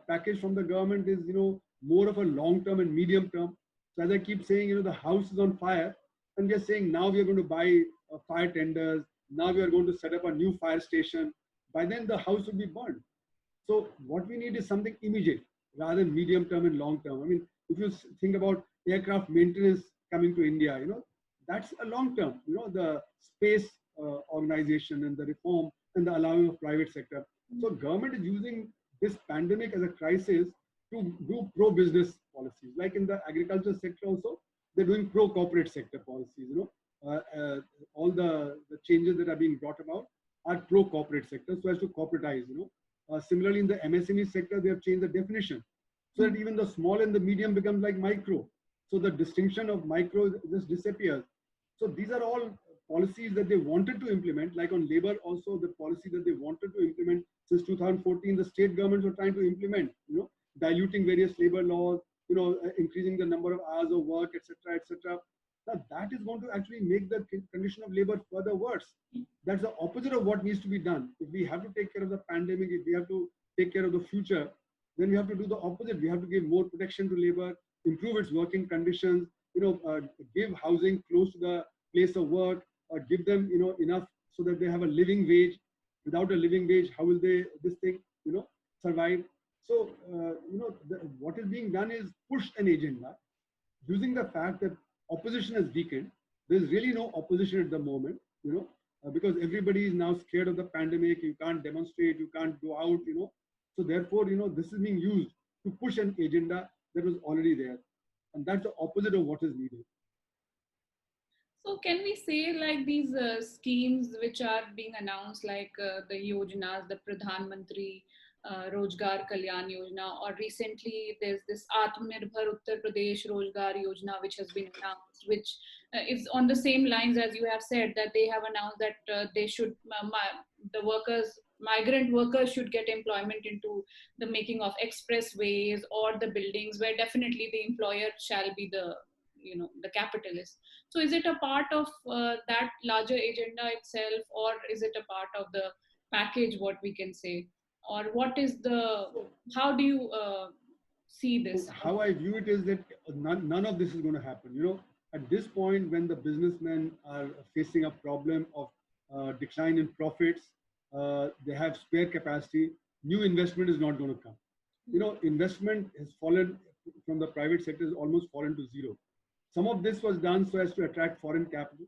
package from the government is, more of a long term and medium term. So as I keep saying, the house is on fire, and we are saying now we are going to buy fire tenders. Now we are going to set up a new fire station. By then the house will be burned. So what we need is something immediate rather than medium term and long term. I mean, if you think about aircraft maintenance coming to India, that's a long term. The space organization and the reform and the allowing of private sector. So government is using this pandemic as a crisis to do pro-business policies. Like in the agriculture sector also, they're doing pro-corporate sector policies. All the changes that are being brought about are pro-corporate sector, so as to corporatize. Similarly, in the MSME sector, they have changed the definition so that even the small and the medium becomes like micro. So the distinction of micro just disappears. So these are all policies that they wanted to implement, like on labor also, the policy that they wanted to implement since 2014, the state governments were trying to implement, diluting various labor laws, increasing the number of hours of work, etc., etc. Now that is going to actually make the condition of labor further worse. That's the opposite of what needs to be done. If we have to take care of the pandemic, if we have to take care of the future, then we have to do the opposite. We have to give more protection to labor, improve its working conditions, give housing close to the place of work, give them, enough so that they have a living wage. Without a living wage, how will they, survive? So, what is being done is push an agenda using the fact that opposition has weakened. There's really no opposition at the moment, because everybody is now scared of the pandemic. You can't demonstrate, you can't go out, So therefore, this is being used to push an agenda that was already there. And that's the opposite of what is needed. So can we say like these schemes which are being announced, like the yojanas, the Pradhan Mantri Rojgar Kalyan Yojana, or recently there's this Atmanirbhar Uttar Pradesh Rojgar Yojana which has been announced, which is on the same lines as you have said, that they have announced that they should, the workers, migrant workers should get employment into the making of expressways or the buildings, where definitely the employer shall be the the capitalist. So is it a part of that larger agenda itself, or is it a part of the package, what we can say, or what is the, how do you see this? How I view it is that none of this is going to happen. At this point, when the businessmen are facing a problem of decline in profits, they have spare capacity, new investment is not going to come. Investment has fallen from the private sector, has almost fallen to zero. Some of this was done so as to attract foreign capital.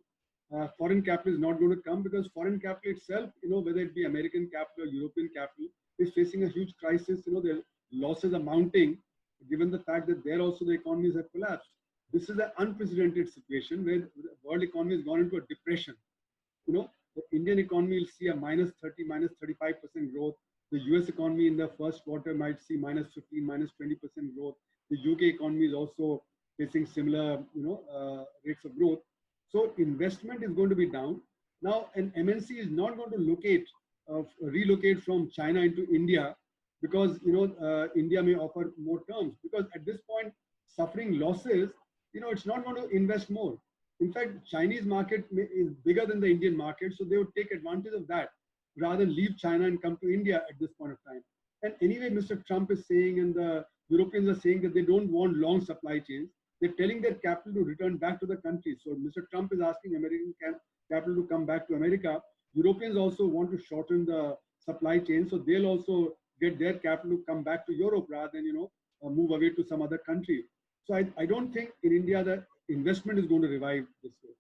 Foreign capital is not going to come because foreign capital itself, whether it be American capital or European capital, is facing a huge crisis. Their losses are mounting, given the fact that there also the economies have collapsed. This is an unprecedented situation where the world economy has gone into a depression. The Indian economy will see a minus 30, minus 35% growth. The US economy in the first quarter might see minus 15, minus 20% growth. The UK economy is also facing similar, rates of growth. So investment is going to be down. Now, an MNC is not going to relocate from China into India because, India may offer more terms. Because at this point, suffering losses, it's not going to invest more. In fact, Chinese market is bigger than the Indian market, so they would take advantage of that rather than leave China and come to India at this point of time. And anyway, Mr. Trump is saying, and the Europeans are saying that they don't want long supply chains. They're telling their capital to return back to the country. So Mr. Trump is asking American capital to come back to America. Europeans also want to shorten the supply chain, so they'll also get their capital to come back to Europe rather than move away to some other country. So I don't think in India that investment is going to revive this way.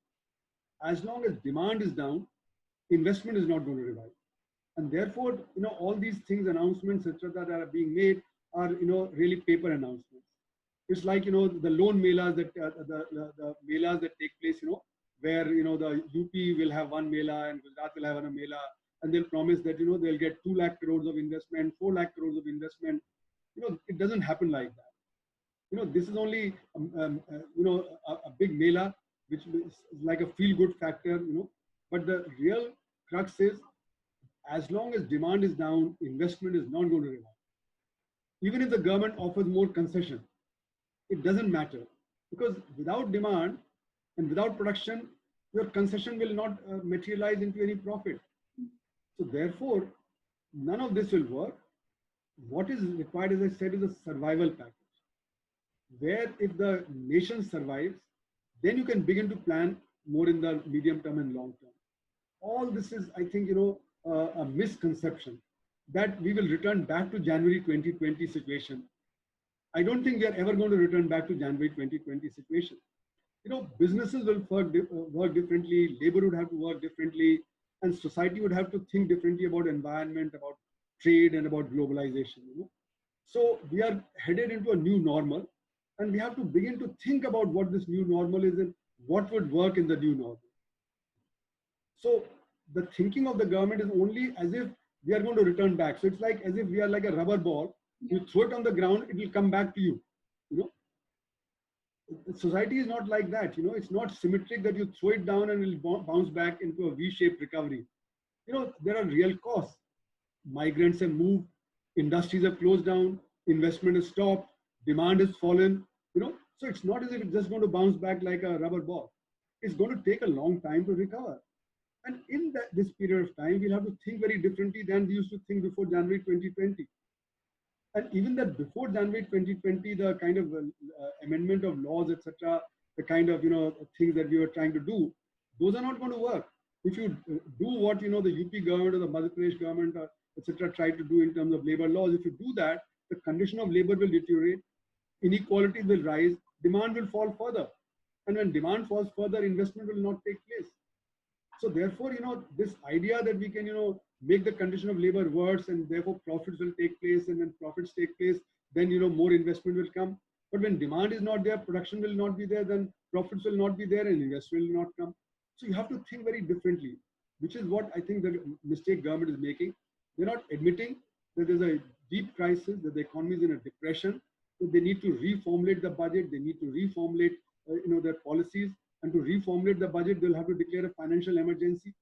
As long as demand is down, investment is not going to revive. And therefore, all these things, announcements, etc., that are being made are, really paper announcements. It's like, the loan melas that the melas that take place, where, the UP will have one mela and Gujarat will have another mela, and they'll promise that, they'll get 2 lakh crores of investment, 4 lakh crores of investment. It doesn't happen like that. This is only, a big mela which is like a feel-good factor, But the real crux is, as long as demand is down, investment is not going to revive. Even if the government offers more concession, it doesn't matter, because without demand and without production, your concession will not materialize into any profit. So therefore, none of this will work. What is required, as I said, is a survival package, where if the nation survives, then you can begin to plan more in the medium term and long term. All this is, I think, a misconception that we will return back to January 2020 situation. I don't think we are ever going to return back to January 2020 situation. Businesses will work differently, labor would have to work differently, and society would have to think differently about environment, about trade, and about globalization. So we are headed into a new normal, and we have to begin to think about what this new normal is and what would work in the new normal. So the thinking of the government is only as if we are going to return back. So it's like as if we are like a rubber ball. You throw it on the ground, it will come back to you. Society is not like that. It's not symmetric that you throw it down and it will bounce back into a V-shaped recovery. There are real costs. Migrants have moved, industries have closed down, investment has stopped, demand has fallen. So it's not as if it's just going to bounce back like a rubber ball. It's going to take a long time to recover. And in this period of time, we'll have to think very differently than we used to think before January 2020. And even that before January 2020, the kind of amendment of laws, etc., the kind of things that we were trying to do, those are not going to work. If you do what the UP government or the Madhya Pradesh government, etc., tried to do in terms of labor laws, if you do that, the condition of labor will deteriorate, inequality will rise, demand will fall further, and when demand falls further, investment will not take place. So therefore, this idea that we can make the condition of labor worse and therefore profits will take place, and when profits take place, then more investment will come. But when demand is not there, production will not be there, then profits will not be there and investment will not come. So you have to think very differently, which is what I think the mistake government is making. They're not admitting that there's a deep crisis, that the economy is in a depression, that they need to reformulate the budget, they need to reformulate their policies, and to reformulate the budget, they'll have to declare a financial emergency.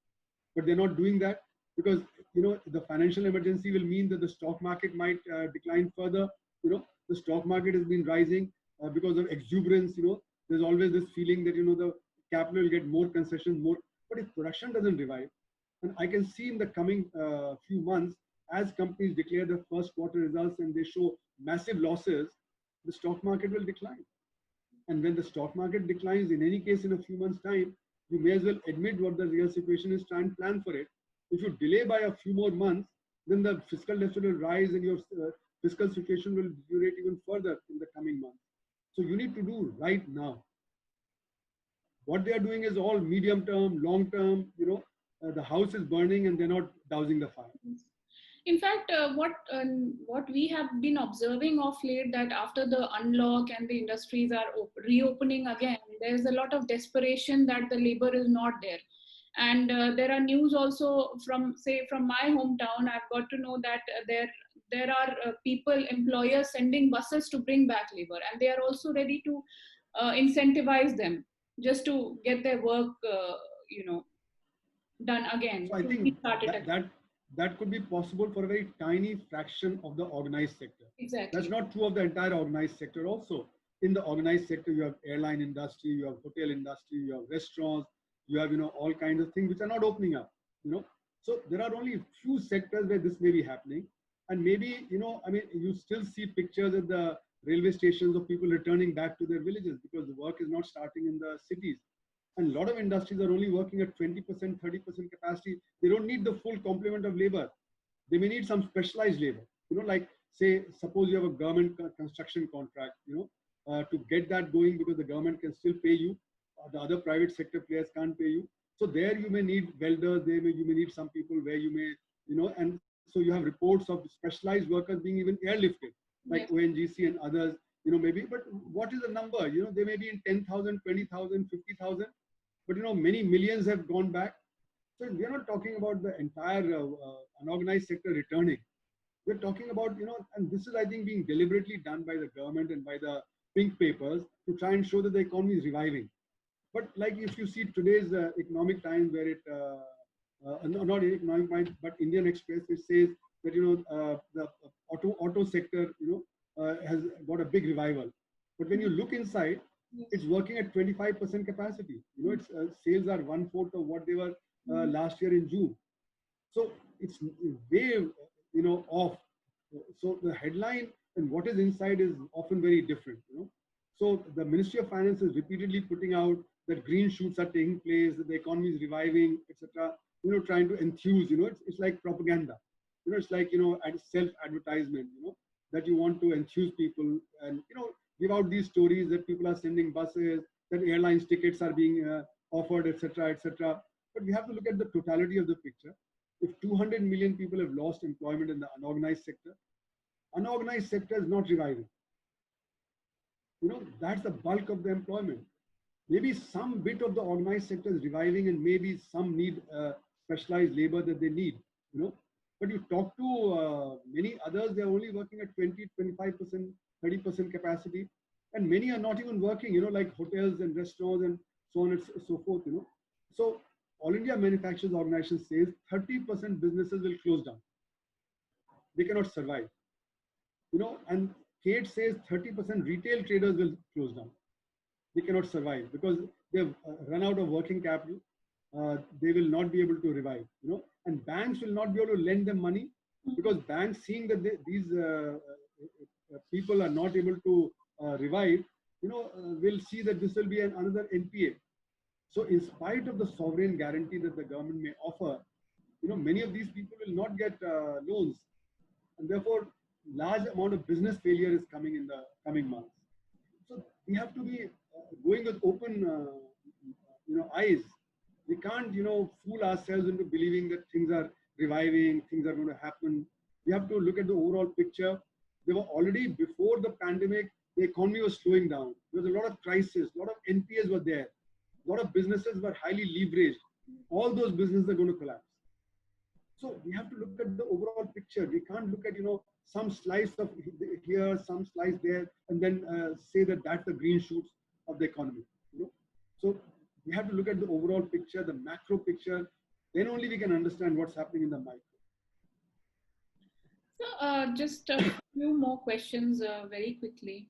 But they're not doing that because the financial emergency will mean that the stock market might decline further. The stock market has been rising because of exuberance. There's always this feeling that the capital will get more concessions, more. But if production doesn't revive, and I can see in the coming few months, as companies declare their first quarter results and they show massive losses, the stock market will decline. And when the stock market declines, in any case, in a few months' time, you may as well admit what the real situation is, try and plan for it. If you delay by a few more months, then the fiscal deficit will rise and your fiscal situation will deteriorate even further in the coming months. So you need to do right now. What they are doing is all medium term, long term. The house is burning and they're not dousing the fire. In fact, what we have been observing of late, that after the unlock and the industries are reopening again, there's a lot of desperation that the labor is not there. And there are news also from my hometown. I've got to know that there are people, employers sending buses to bring back labor, and they are also ready to incentivize them just to get their work, done again. So I think that could be possible for a very tiny fraction of the organized sector. Exactly. That's not true of the entire organized sector also. In the organized sector, you have airline industry, you have hotel industry, you have restaurants, you have, all kinds of things which are not opening up, So there are only a few sectors where this may be happening. And maybe, you still see pictures at the railway stations of people returning back to their villages because the work is not starting in the cities. And a lot of industries are only working at 20%, 30% capacity. They don't need the full complement of labor. They may need some specialized labor, like say, suppose you have a government construction contract, to get that going because the government can still pay you. The other private sector players can't pay you. So there you may need welders, you may need some people where you may, and so you have reports of specialized workers being even airlifted, like yes. ONGC and others, maybe, but what is the number? They may be in 10,000, 20,000, 50,000. But many millions have gone back. So we are not talking about the entire unorganized sector returning. We're talking about, and this is, I think, being deliberately done by the government and by the pink papers to try and show that the economy is reviving. But like if you see today's economic times where it, not economic mind, but Indian Express, it says that, the auto sector, has got a big revival. But when you look inside, Yes. it's working at 25% capacity. Its sales are one fourth of what they were Mm. last year in June. So it's way, off. So the headline and what is inside is often very different. So the Ministry of Finance is repeatedly putting out that green shoots are taking place, that the economy is reviving, etc. Trying to enthuse. It's like propaganda. It's like self-advertisement. That you want to enthuse people and give out these stories that people are sending buses, that airlines tickets are being offered, etc., etc. But we have to look at the totality of the picture. If 200 million people have lost employment in the unorganized sector is not reviving. That's the bulk of the employment. Maybe some bit of the organized sector is reviving, and maybe some need specialized labor that they need. But you talk to many others, they're only working at 20, 25%, 30% capacity, and many are not even working. Like hotels and restaurants and so on and so forth. So All India Manufacturers Organization says 30% businesses will close down. They cannot survive. And Kate says 30% retail traders will close down. They cannot survive because they've run out of working capital. They will not be able to revive. And banks will not be able to lend them money because banks, seeing that these people are not able to revive, will see that this will be another NPA. So, in spite of the sovereign guarantee that the government may offer, many of these people will not get loans, and therefore, large amount of business failure is coming in the coming months. So we have to be going with open, eyes. We can't, fool ourselves into believing that things are reviving, things are going to happen. We have to look at the overall picture. There were already before the pandemic, the economy was slowing down. There was a lot of crisis, a lot of NPAs were there, a lot of businesses were highly leveraged. All those businesses are going to collapse. So we have to look at the overall picture. We can't look at some slice of here, some slice there, and then say that that's the green shoots of the economy. So we have to look at the overall picture, the macro picture. Then only we can understand what's happening in the micro. So, just a few more questions very quickly.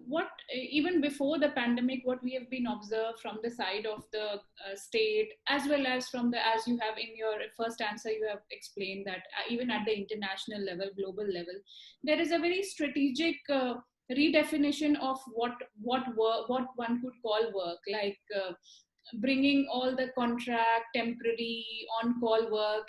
What even before the pandemic, what we have been observed from the side of the state, as well as from the, as you have in your first answer, you have explained that even at the international level, global level, there is a very strategic redefinition of what work, what one could call work, like bringing all the contract, temporary, on-call work.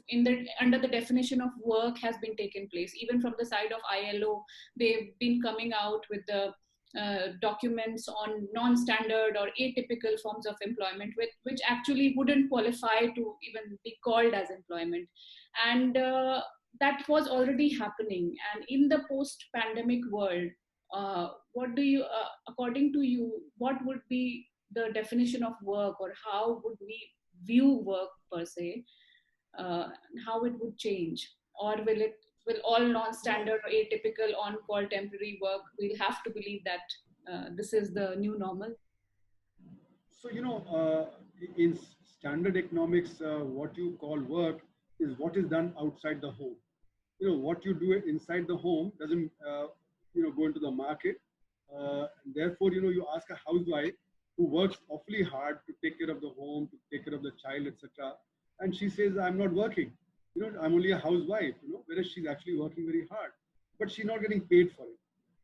In the under the definition of work has been taken place. Even from the side of ILO, they've been coming out with the documents on non-standard or atypical forms of employment, which actually wouldn't qualify to even be called as employment. And that was already happening. And in the post-pandemic world, what do you, according to you, what would be the definition of work, or how would we view work per se? How it would change, or will all non-standard or atypical on-call temporary work, we'll have to believe that this is the new normal? So in standard economics, what you call work is what is done outside the home. What you do inside the home doesn't go into the market. Therefore, you ask a housewife who works awfully hard to take care of the home, to take care of the child, etc., and she says, I'm not working. I'm only a housewife. Whereas she's actually working very hard, but she's not getting paid for it.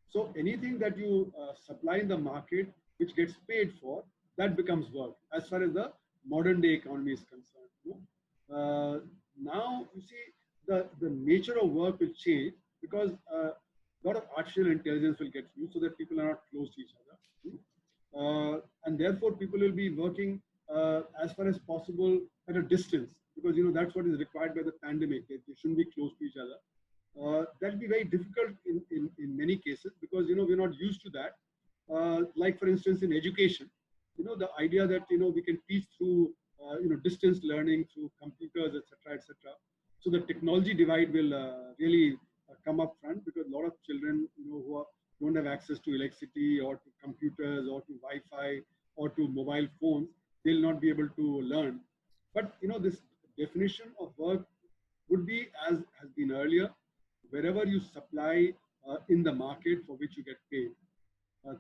So anything that you supply in the market which gets paid for, that becomes work as far as the modern day economy is concerned. Now you see the nature of work will change because a lot of artificial intelligence will get used so that people are not close to each other. And therefore people will be working as far as possible at a distance, because that's what is required by the pandemic. They shouldn't be close to each other. That'll be very difficult in many cases because we're not used to that. Like for instance in education, the idea that we can teach through distance learning through computers, etc., etc. So the technology divide will really come up front, because a lot of children don't have access to electricity or to computers or to Wi-Fi mobile phones, they'll not be able to learn. But this definition of work would be as has been earlier, wherever you supply in the market for which you get paid,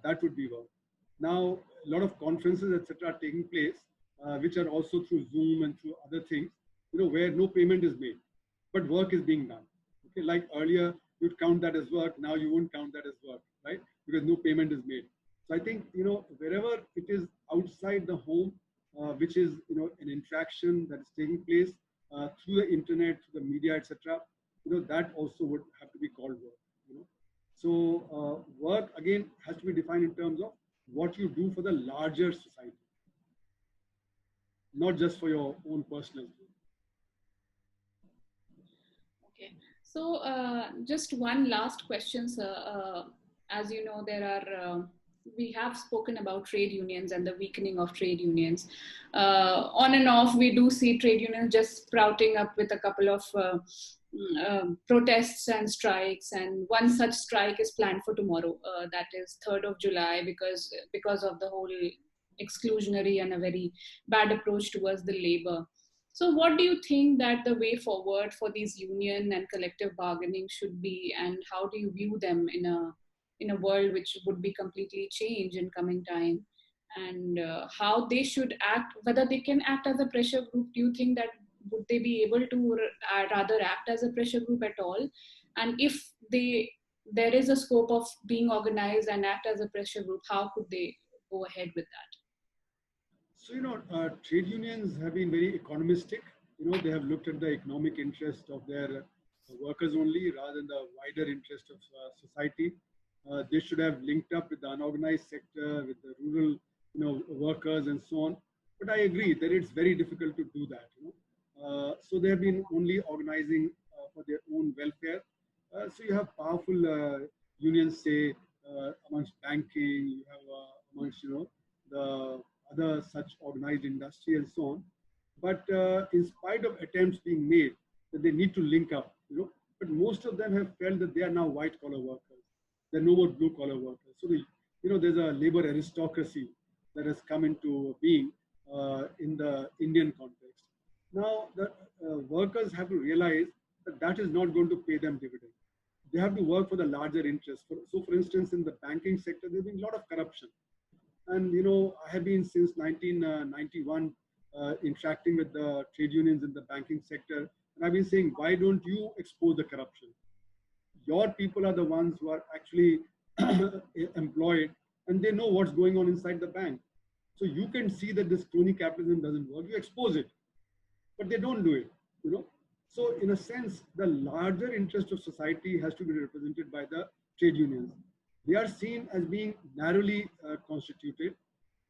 that would be work. Now, a lot of conferences, etc., are taking place, which are also through Zoom and through other things, where no payment is made, but work is being done. Okay, like earlier, you'd count that as work. Now you won't count that as work, right? Because no payment is made. So I think wherever it is outside the home, which is an interaction that is taking place through the internet, through the media, etc., that also would have to be called work. So work again has to be defined in terms of what you do for the larger society, not just for your own personal gain. Okay, so just one last question, sir. As you know, we have spoken about trade unions and the weakening of trade unions. On and off, we do see trade unions just sprouting up with a couple of protests and strikes, and one such strike is planned for tomorrow, that is 3rd of July, because of the whole exclusionary and a very bad approach towards the labor. So what do you think that the way forward for these union and collective bargaining should be, and how do you view them in a world which would be completely changed in coming time, and how they should act, whether they can act as a pressure group? Do you think that would they be able to rather act as a pressure group at all? And if there is a scope of being organized and act as a pressure group, how could they go ahead with that? So, trade unions have been very economistic. They have looked at the economic interest of their workers only rather than the wider interest of society. They should have linked up with the unorganized sector, with the rural, workers and so on. But I agree that it's very difficult to do that. So they have been only organizing for their own welfare. So you have powerful unions, say, amongst banking, you have amongst, the other such organized industry and so on. But in spite of attempts being made that they need to link up, but most of them have felt that they are now white collar workers. They're no more blue collar workers. So there's a labor aristocracy that has come into being in the Indian context. Now the workers have to realize that that is not going to pay them dividends. They have to work for the larger interest. So for instance, in the banking sector, there's been a lot of corruption. And, I have been since 1991 interacting with the trade unions in the banking sector. And I've been saying, why don't you expose the corruption? Your people are the ones who are actually employed, and they know what's going on inside the bank. So you can see that this crony capitalism doesn't work. You expose it, but they don't do it, So in a sense, the larger interest of society has to be represented by the trade unions. They are seen as being narrowly constituted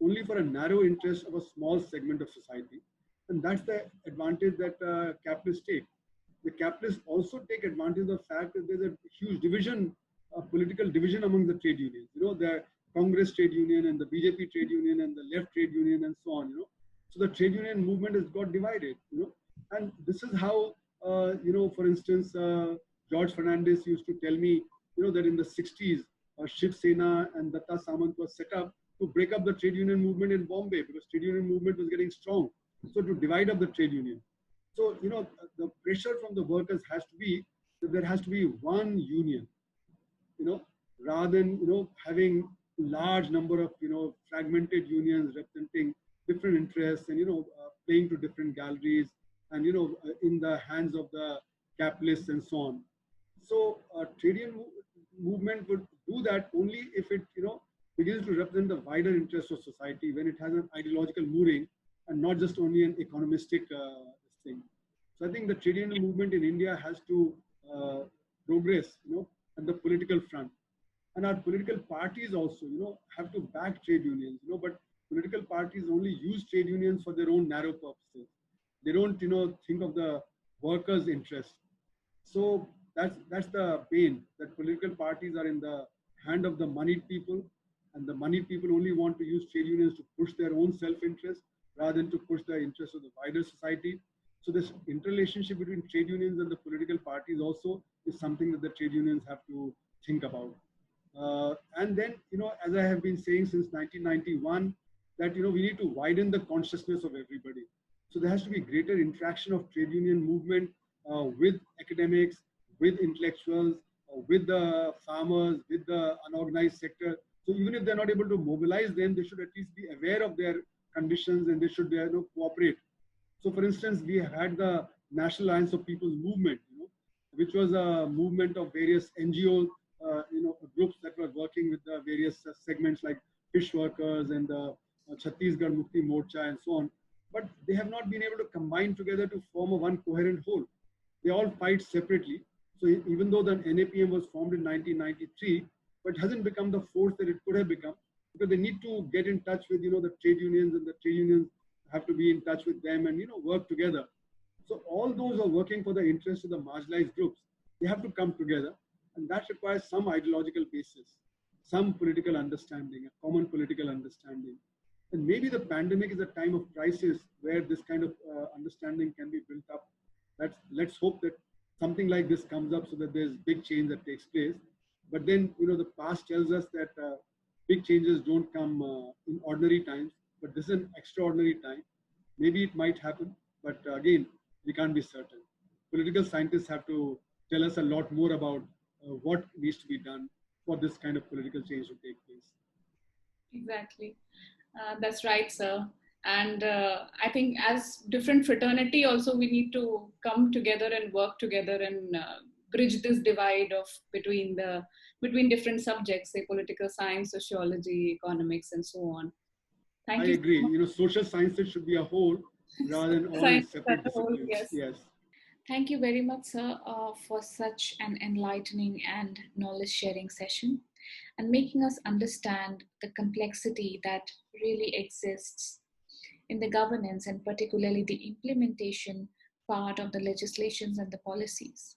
only for a narrow interest of a small segment of society. And that's the advantage that capitalists take. The capitalists also take advantage of the fact that there's a huge division, a political division among the trade unions. The Congress trade union and the BJP trade union and the left trade union and so on, So the trade union movement has got divided, And this is how, for instance, George Fernandez used to tell me, that in the 60s, Shiv Sena and Datta Samant was set up to break up the trade union movement in Bombay because trade union movement was getting strong. So to divide up the trade union. So, the pressure from the workers has to be that there has to be one union, rather than, having large number of, fragmented unions representing different interests and, playing to different galleries and, in the hands of the capitalists and so on. So trade union movement would do that only if it, begins to represent the wider interests of society, when it has an ideological mooring and not just only an economistic thing. So I think the trade union movement in India has to progress, at the political front. And our political parties also, have to back trade unions, but political parties only use trade unions for their own narrow purposes. They don't, think of the workers' interests. So that's the pain, that political parties are in the hand of the moneyed people, and the moneyed people only want to use trade unions to push their own self-interest rather than to push the interests of the wider society. So this interrelationship between trade unions and the political parties also is something that the trade unions have to think about. And then, as I have been saying since 1991, that we need to widen the consciousness of everybody. So there has to be greater interaction of trade union movement with academics, with intellectuals, with the farmers, with the unorganized sector. So even if they're not able to mobilize them, they should at least be aware of their conditions and they should cooperate. So for instance, we had the National Alliance of People's Movement, which was a movement of various NGO groups that were working with the various segments like fish workers and the Chhattisgarh Mukti Morcha and so on. But they have not been able to combine together to form a one coherent whole. They all fight separately. So even though the NAPM was formed in 1993, but hasn't become the force that it could have become, because they need to get in touch with the trade unions, and the trade unions have to be in touch with them and work together. So all those are working for the interests of the marginalized groups. They have to come together, and that requires some ideological basis, some political understanding, a common political understanding. And maybe the pandemic is a time of crisis where this kind of understanding can be built up. Let's hope that something like this comes up so that there's big change that takes place. But then, the past tells us that big changes don't come in ordinary times, but this is an extraordinary time. Maybe it might happen, but again, we can't be certain. Political scientists have to tell us a lot more about what needs to be done for this kind of political change to take place. Exactly. That's right, sir. And I think as different fraternity also, we need to come together and work together and bridge this divide of between different subjects, say political science, sociology, economics, and so on. Thank you. I agree. Social sciences should be a whole rather than all separate disciplines. Yes. Yes. Thank you very much, sir, for such an enlightening and knowledge-sharing session, and making us understand the complexity that really exists in the governance and particularly the implementation part of the legislations and the policies.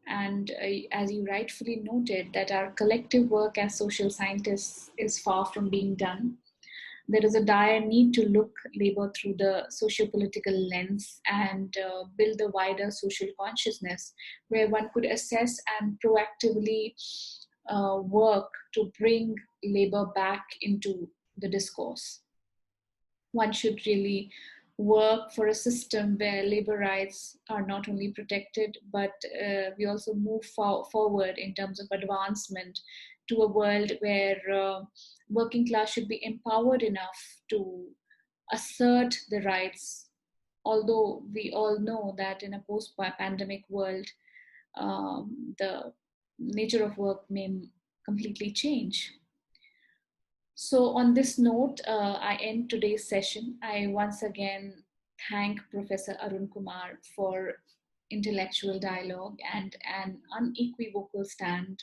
And as you rightfully noted, that our collective work as social scientists is far from being done. There is a dire need to look labor through the socio-political lens and build a wider social consciousness where one could assess and proactively work to bring labor back into the discourse. One should really work for a system where labor rights are not only protected, but we also move forward in terms of advancement to a world where working class should be empowered enough to assert the rights. Although we all know that in a post-pandemic world, the nature of work may completely change. So on this note, I end today's session. I once again thank Professor Arun Kumar for intellectual dialogue and an unequivocal stand,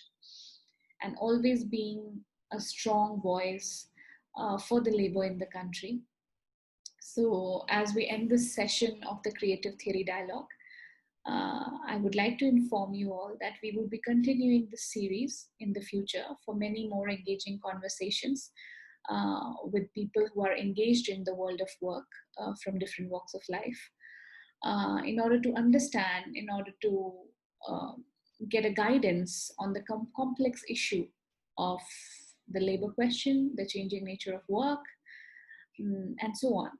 and always being a strong voice for the labor in the country. So as we end this session of the Creative Theory Dialogue, I would like to inform you all that we will be continuing this series in the future for many more engaging conversations with people who are engaged in the world of work from different walks of life, in order to understand, in order to get a guidance on the complex issue of the labor question, the changing nature of work, and so on.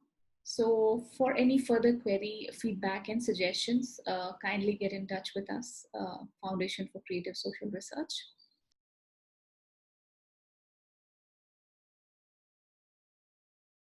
So for any further query, feedback, and suggestions, kindly get in touch with us, Foundation for Creative Social Research.